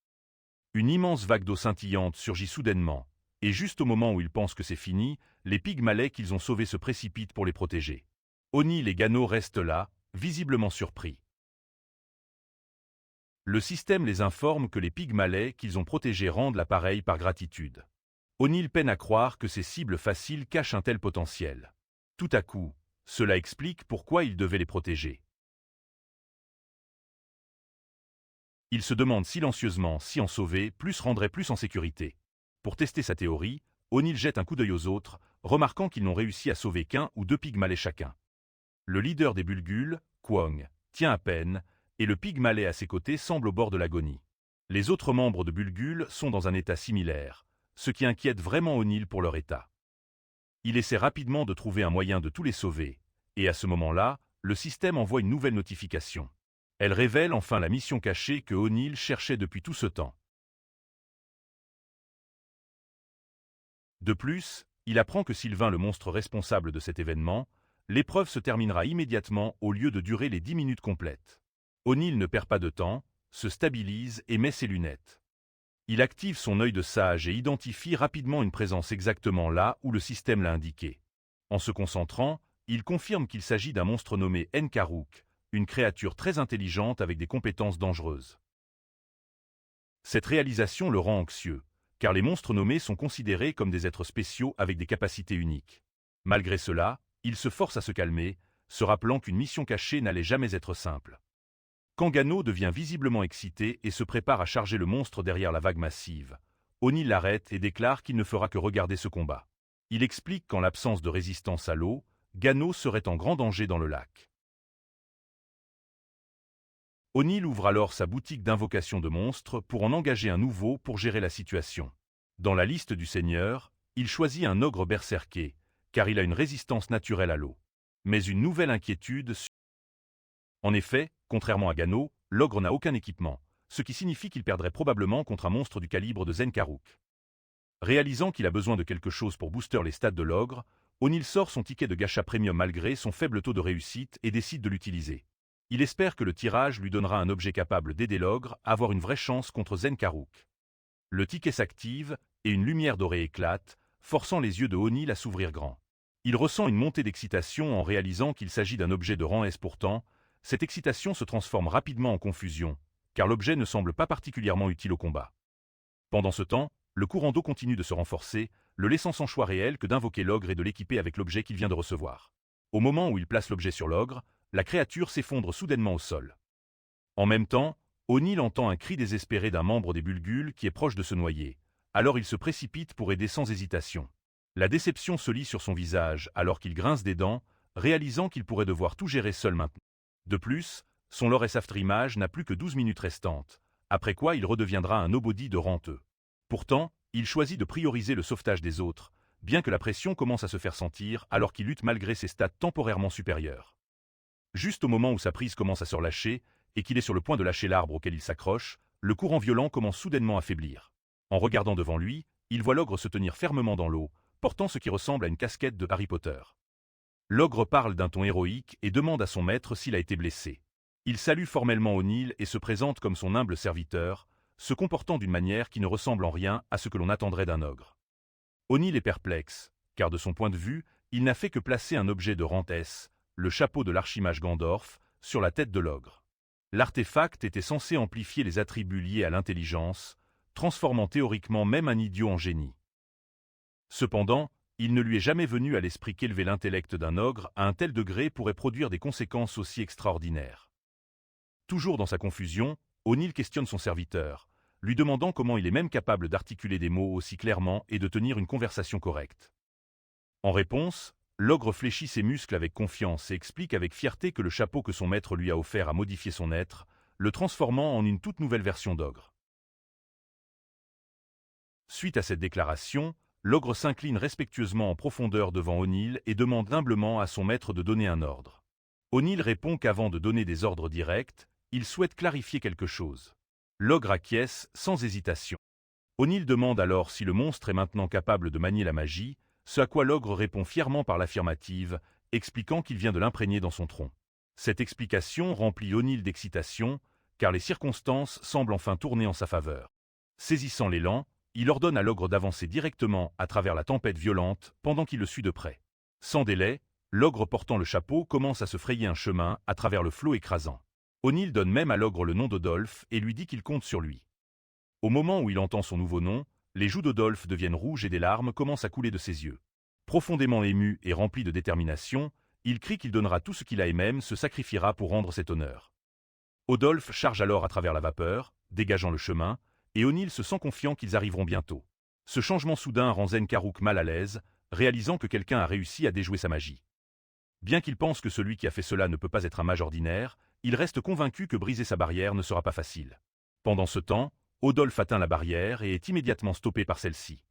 Une immense vague d'eau scintillante surgit soudainement, et juste au moment où ils pensent que c'est fini, les pygmalais qu'ils ont sauvés se précipitent pour les protéger. O'Neill et Gano restent là, visiblement surpris. Le système les informe que les pygmalais qu'ils ont protégés rendent l'appareil par gratitude. O'Neill peine à croire que ces cibles faciles cachent un tel potentiel. Tout à coup, cela explique pourquoi il devait les protéger. Il se demande silencieusement si en sauver plus rendrait plus en sécurité. Pour tester sa théorie, O'Neill jette un coup d'œil aux autres, remarquant qu'ils n'ont réussi à sauver qu'un ou deux pygmalais chacun. Le leader des Bulgul, Kwong, tient à peine, et le pygmalais à ses côtés semble au bord de l'agonie. Les autres membres de Bulgul sont dans un état similaire, ce qui inquiète vraiment O'Neill pour leur état. Il essaie rapidement de trouver un moyen de tous les sauver, et à ce moment-là, le système envoie une nouvelle notification. Elle révèle enfin la mission cachée que O'Neill cherchait depuis tout ce temps. De plus, il apprend que Sylvain, le monstre responsable de cet événement, l'épreuve se terminera immédiatement au lieu de durer les 10 minutes complètes. O'Neill ne perd pas de temps, se stabilise et met ses lunettes. Il active son œil de sage et identifie rapidement une présence exactement là où le système l'a indiqué. En se concentrant, il confirme qu'il s'agit d'un monstre nommé Enkaruk, une créature très intelligente avec des compétences dangereuses. Cette réalisation le rend anxieux, car les monstres nommés sont considérés comme des êtres spéciaux avec des capacités uniques. Malgré cela, il se force à se calmer, se rappelant qu'une mission cachée n'allait jamais être simple. Quand Gano devient visiblement excité et se prépare à charger le monstre derrière la vague massive, O'Neill l'arrête et déclare qu'il ne fera que regarder ce combat. Il explique qu'en l'absence de résistance à l'eau, Gano serait en grand danger dans le lac. O'Neill ouvre alors sa boutique d'invocation de monstres pour en engager un nouveau pour gérer la situation. Dans la liste du seigneur, il choisit un ogre berserké, car il a une résistance naturelle à l'eau. Mais une nouvelle inquiétude. En effet, contrairement à Gano, l'ogre n'a aucun équipement, ce qui signifie qu'il perdrait probablement contre un monstre du calibre de Zenkaruk. Réalisant qu'il a besoin de quelque chose pour booster les stats de l'ogre, O'Neill sort son ticket de gacha premium malgré son faible taux de réussite et décide de l'utiliser. Il espère que le tirage lui donnera un objet capable d'aider l'ogre à avoir une vraie chance contre Zenkaruk. Le ticket s'active et une lumière dorée éclate, forçant les yeux de O'Neill à s'ouvrir grand. Il ressent une montée d'excitation en réalisant qu'il s'agit d'un objet de rang S. Pourtant, cette excitation se transforme rapidement en confusion, car l'objet ne semble pas particulièrement utile au combat. Pendant ce temps, le courant d'eau continue de se renforcer, le laissant sans choix réel que d'invoquer l'ogre et de l'équiper avec l'objet qu'il vient de recevoir. Au moment où il place l'objet sur l'ogre, la créature s'effondre soudainement au sol. En même temps, O'Neill entend un cri désespéré d'un membre des Bulguls qui est proche de se noyer. Alors il se précipite pour aider sans hésitation. La déception se lit sur son visage alors qu'il grince des dents, réalisant qu'il pourrait devoir tout gérer seul maintenant. De plus, son Lore After Image n'a plus que 12 minutes restantes, après quoi il redeviendra un nobody de renteux. Pourtant, il choisit de prioriser le sauvetage des autres, bien que la pression commence à se faire sentir alors qu'il lutte malgré ses stats temporairement supérieurs. Juste au moment où sa prise commence à se relâcher, et qu'il est sur le point de lâcher l'arbre auquel il s'accroche, le courant violent commence soudainement à faiblir. En regardant devant lui, il voit l'ogre se tenir fermement dans l'eau, portant ce qui ressemble à une casquette de Harry Potter. L'ogre parle d'un ton héroïque et demande à son maître s'il a été blessé. Il salue formellement O'Neill et se présente comme son humble serviteur, se comportant d'une manière qui ne ressemble en rien à ce que l'on attendrait d'un ogre. O'Neill est perplexe, car de son point de vue, il n'a fait que placer un objet de rang S, le chapeau de l'archimage Gandorf, sur la tête de l'ogre. L'artefact était censé amplifier les attributs liés à l'intelligence, transformant théoriquement même un idiot en génie. Cependant, il ne lui est jamais venu à l'esprit qu'élever l'intellect d'un ogre à un tel degré pourrait produire des conséquences aussi extraordinaires. Toujours dans sa confusion, O'Neill questionne son serviteur, lui demandant comment il est même capable d'articuler des mots aussi clairement et de tenir une conversation correcte. En réponse, l'ogre fléchit ses muscles avec confiance et explique avec fierté que le chapeau que son maître lui a offert a modifié son être, le transformant en une toute nouvelle version d'ogre. Suite à cette déclaration, l'ogre s'incline respectueusement en profondeur devant O'Neill et demande humblement à son maître de donner un ordre. O'Neill répond qu'avant de donner des ordres directs, il souhaite clarifier quelque chose. L'ogre acquiesce sans hésitation. O'Neill demande alors si le monstre est maintenant capable de manier la magie, ce à quoi l'ogre répond fièrement par l'affirmative, expliquant qu'il vient de l'imprégner dans son tronc. Cette explication remplit O'Neill d'excitation, car les circonstances semblent enfin tourner en sa faveur. Saisissant l'élan, il ordonne à l'ogre d'avancer directement à travers la tempête violente pendant qu'il le suit de près. Sans délai, l'ogre portant le chapeau commence à se frayer un chemin à travers le flot écrasant. O'Neill donne même à l'ogre le nom d'Odolphe et lui dit qu'il compte sur lui. Au moment où il entend son nouveau nom, les joues d'Odolphe deviennent rouges et des larmes commencent à couler de ses yeux. Profondément ému et rempli de détermination, il crie qu'il donnera tout ce qu'il a et même se sacrifiera pour rendre cet honneur. Odolphe charge alors à travers la vapeur, dégageant le chemin, et O'Neill se sent confiant qu'ils arriveront bientôt. Ce changement soudain rend Zenkaruk mal à l'aise, réalisant que quelqu'un a réussi à déjouer sa magie. Bien qu'il pense que celui qui a fait cela ne peut pas être un mage ordinaire, il reste convaincu que briser sa barrière ne sera pas facile. Pendant ce temps, Odolphe atteint la barrière et est immédiatement stoppé par celle-ci.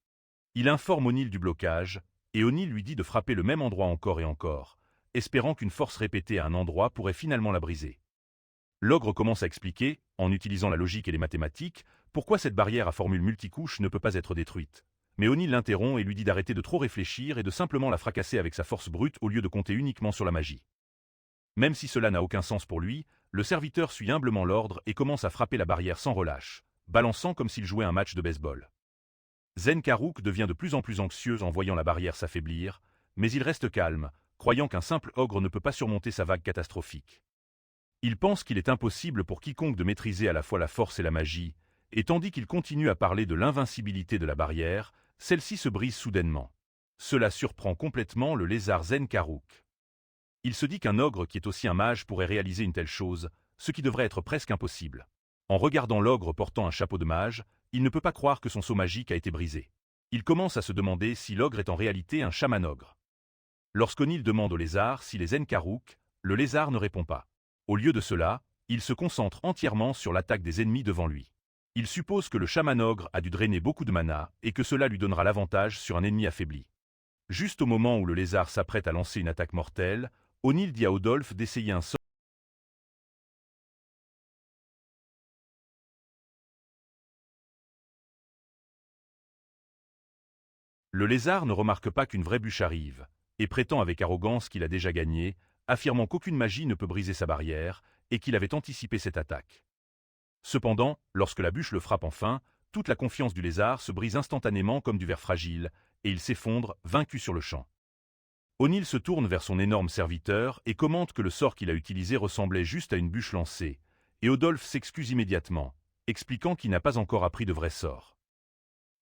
Il informe O'Neill du blocage, et O'Neill lui dit de frapper le même endroit encore et encore, espérant qu'une force répétée à un endroit pourrait finalement la briser. L'ogre commence à expliquer, en utilisant la logique et les mathématiques, pourquoi cette barrière à formule multicouche ne peut pas être détruite. Mais O'Neill l'interrompt et lui dit d'arrêter de trop réfléchir et de simplement la fracasser avec sa force brute au lieu de compter uniquement sur la magie. Même si cela n'a aucun sens pour lui, le serviteur suit humblement l'ordre et commence à frapper la barrière sans relâche, balançant comme s'il jouait un match de baseball. Zenkaruk devient de plus en plus anxieux en voyant la barrière s'affaiblir, mais il reste calme, croyant qu'un simple ogre ne peut pas surmonter sa vague catastrophique. Il pense qu'il est impossible pour quiconque de maîtriser à la fois la force et la magie, et tandis qu'il continue à parler de l'invincibilité de la barrière, celle-ci se brise soudainement. Cela surprend complètement le lézard Zenkaruk. Il se dit qu'un ogre qui est aussi un mage pourrait réaliser une telle chose, ce qui devrait être presque impossible. En regardant l'ogre portant un chapeau de mage, il ne peut pas croire que son sceau magique a été brisé. Il commence à se demander si l'ogre est en réalité un chaman ogre. Lorsqu'O'Neill demande au lézard s'il est Zenkaruk, le lézard ne répond pas. Au lieu de cela, il se concentre entièrement sur l'attaque des ennemis devant lui. Il suppose que le chaman ogre a dû drainer beaucoup de mana et que cela lui donnera l'avantage sur un ennemi affaibli. Juste au moment où le lézard s'apprête à lancer une attaque mortelle, O'Neill dit à Odolphe d'essayer un sort. Le lézard ne remarque pas qu'une vraie bûche arrive, et prétend avec arrogance qu'il a déjà gagné, affirmant qu'aucune magie ne peut briser sa barrière et qu'il avait anticipé cette attaque. Cependant, lorsque la bûche le frappe enfin, toute la confiance du lézard se brise instantanément comme du verre fragile, et il s'effondre, vaincu sur le champ. O'Neill se tourne vers son énorme serviteur et commente que le sort qu'il a utilisé ressemblait juste à une bûche lancée, et Odolphe s'excuse immédiatement, expliquant qu'il n'a pas encore appris de vrai sort.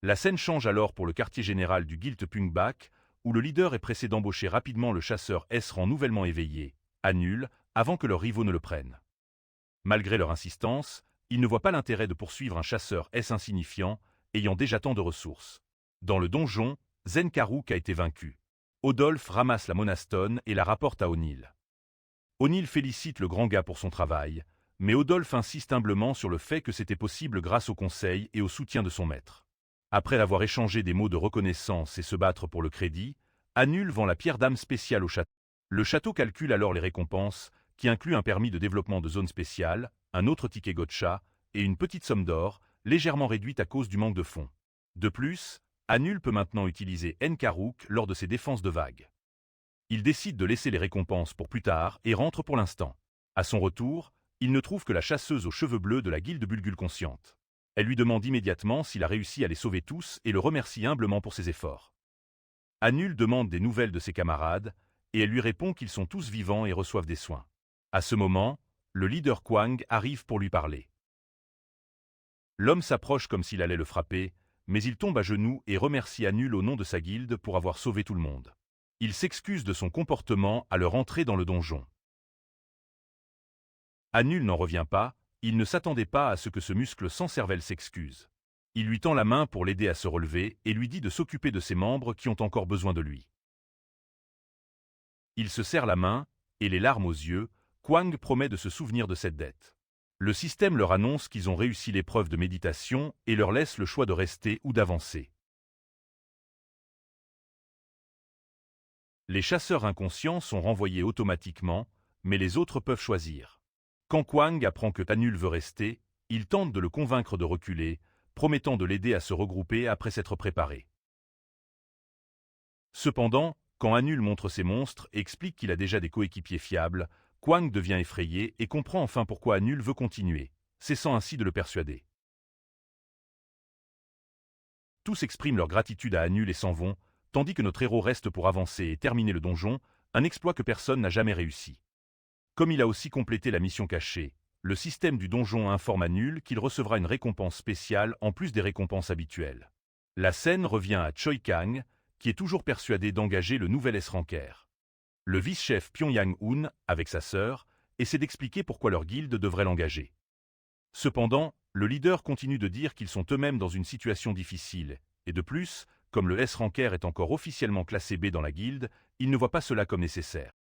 La scène change alors pour le quartier général du Guild Pungbak, où le leader est pressé d'embaucher rapidement le chasseur S-Rang nouvellement éveillé, Annul, avant que leurs rivaux ne le prennent. Malgré leur insistance, ils ne voient pas l'intérêt de poursuivre un chasseur S insignifiant, ayant déjà tant de ressources. Dans le donjon, Zenkarouk a été vaincu. Odolphe ramasse la monastone et la rapporte à O'Neill. O'Neill félicite le grand gars pour son travail, mais Odolphe insiste humblement sur le fait que c'était possible grâce au conseil et au soutien de son maître. Après avoir échangé des mots de reconnaissance et se battre pour le crédit, Annul vend la pierre d'âme spéciale au château. Le château calcule alors les récompenses, qui incluent un permis de développement de zone spéciale, un autre ticket gotcha et une petite somme d'or, légèrement réduite à cause du manque de fonds. De plus, Annul peut maintenant utiliser Nkarouk lors de ses défenses de vagues. Il décide de laisser les récompenses pour plus tard et rentre pour l'instant. À son retour, il ne trouve que la chasseuse aux cheveux bleus de la guilde Bulgule consciente. Elle lui demande immédiatement s'il a réussi à les sauver tous et le remercie humblement pour ses efforts. Annul demande des nouvelles de ses camarades, et elle lui répond qu'ils sont tous vivants et reçoivent des soins. À ce moment, le leader Kwang arrive pour lui parler. L'homme s'approche comme s'il allait le frapper, mais il tombe à genoux et remercie Annul au nom de sa guilde pour avoir sauvé tout le monde. Il s'excuse de son comportement à leur entrée dans le donjon. Annul n'en revient pas, il ne s'attendait pas à ce que ce muscle sans cervelle s'excuse. Il lui tend la main pour l'aider à se relever et lui dit de s'occuper de ses membres qui ont encore besoin de lui. Il se serre la main, et les larmes aux yeux, Kwang promet de se souvenir de cette dette. Le système leur annonce qu'ils ont réussi l'épreuve de méditation et leur laisse le choix de rester ou d'avancer. Les chasseurs inconscients sont renvoyés automatiquement, mais les autres peuvent choisir. Quand Kwang apprend que Annul veut rester, il tente de le convaincre de reculer, promettant de l'aider à se regrouper après s'être préparé. Cependant, quand Annul montre ses monstres et explique qu'il a déjà des coéquipiers fiables, Kwang devient effrayé et comprend enfin pourquoi Annul veut continuer, cessant ainsi de le persuader. Tous expriment leur gratitude à Annul et s'en vont, tandis que notre héros reste pour avancer et terminer le donjon, un exploit que personne n'a jamais réussi. Comme il a aussi complété la mission cachée, le système du donjon informe Annul qu'il recevra une récompense spéciale en plus des récompenses habituelles. La scène revient à Choi Kang, qui est toujours persuadé d'engager le nouvel S-Ranker. Le vice-chef Pyongyang-un, avec sa sœur, essaie d'expliquer pourquoi leur guilde devrait l'engager. Cependant, le leader continue de dire qu'ils sont eux-mêmes dans une situation difficile, et de plus, comme le S-Ranker est encore officiellement classé B dans la guilde, il ne voit pas cela comme nécessaire.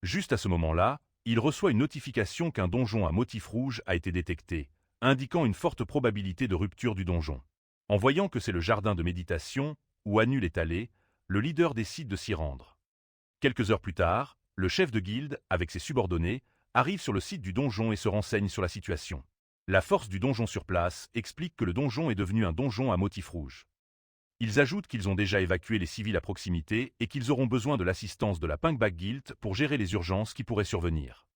Juste à ce moment-là, il reçoit une notification qu'un donjon à motif rouge a été détecté, indiquant une forte probabilité de rupture du donjon. En voyant que c'est le jardin de méditation, où Annul est allé, le leader décide de s'y rendre. Quelques heures plus tard, le chef de guilde, avec ses subordonnés, arrive sur le site du donjon et se renseigne sur la situation. La force du donjon sur place explique que le donjon est devenu un donjon à motif rouge. Ils ajoutent qu'ils ont déjà évacué les civils à proximité et qu'ils auront besoin de l'assistance de la Pungbak Guild pour gérer les urgences qui pourraient survenir.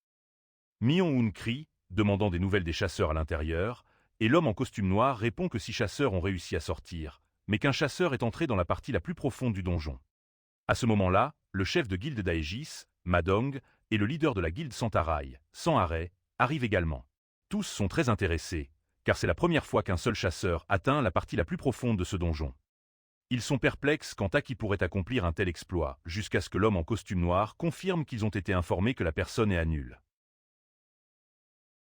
Myong-un crie, demandant des nouvelles des chasseurs à l'intérieur, et l'homme en costume noir répond que 6 chasseurs ont réussi à sortir, mais qu'un chasseur est entré dans la partie la plus profonde du donjon. À ce moment-là, le chef de guilde d'Aegis, Madong, et le leader de la guilde Santarai, Sans Arrêt, arrivent également. Tous sont très intéressés, car c'est la première fois qu'un seul chasseur atteint la partie la plus profonde de ce donjon. Ils sont perplexes quant à qui pourrait accomplir un tel exploit, jusqu'à ce que l'homme en costume noir confirme qu'ils ont été informés que la personne est Annul.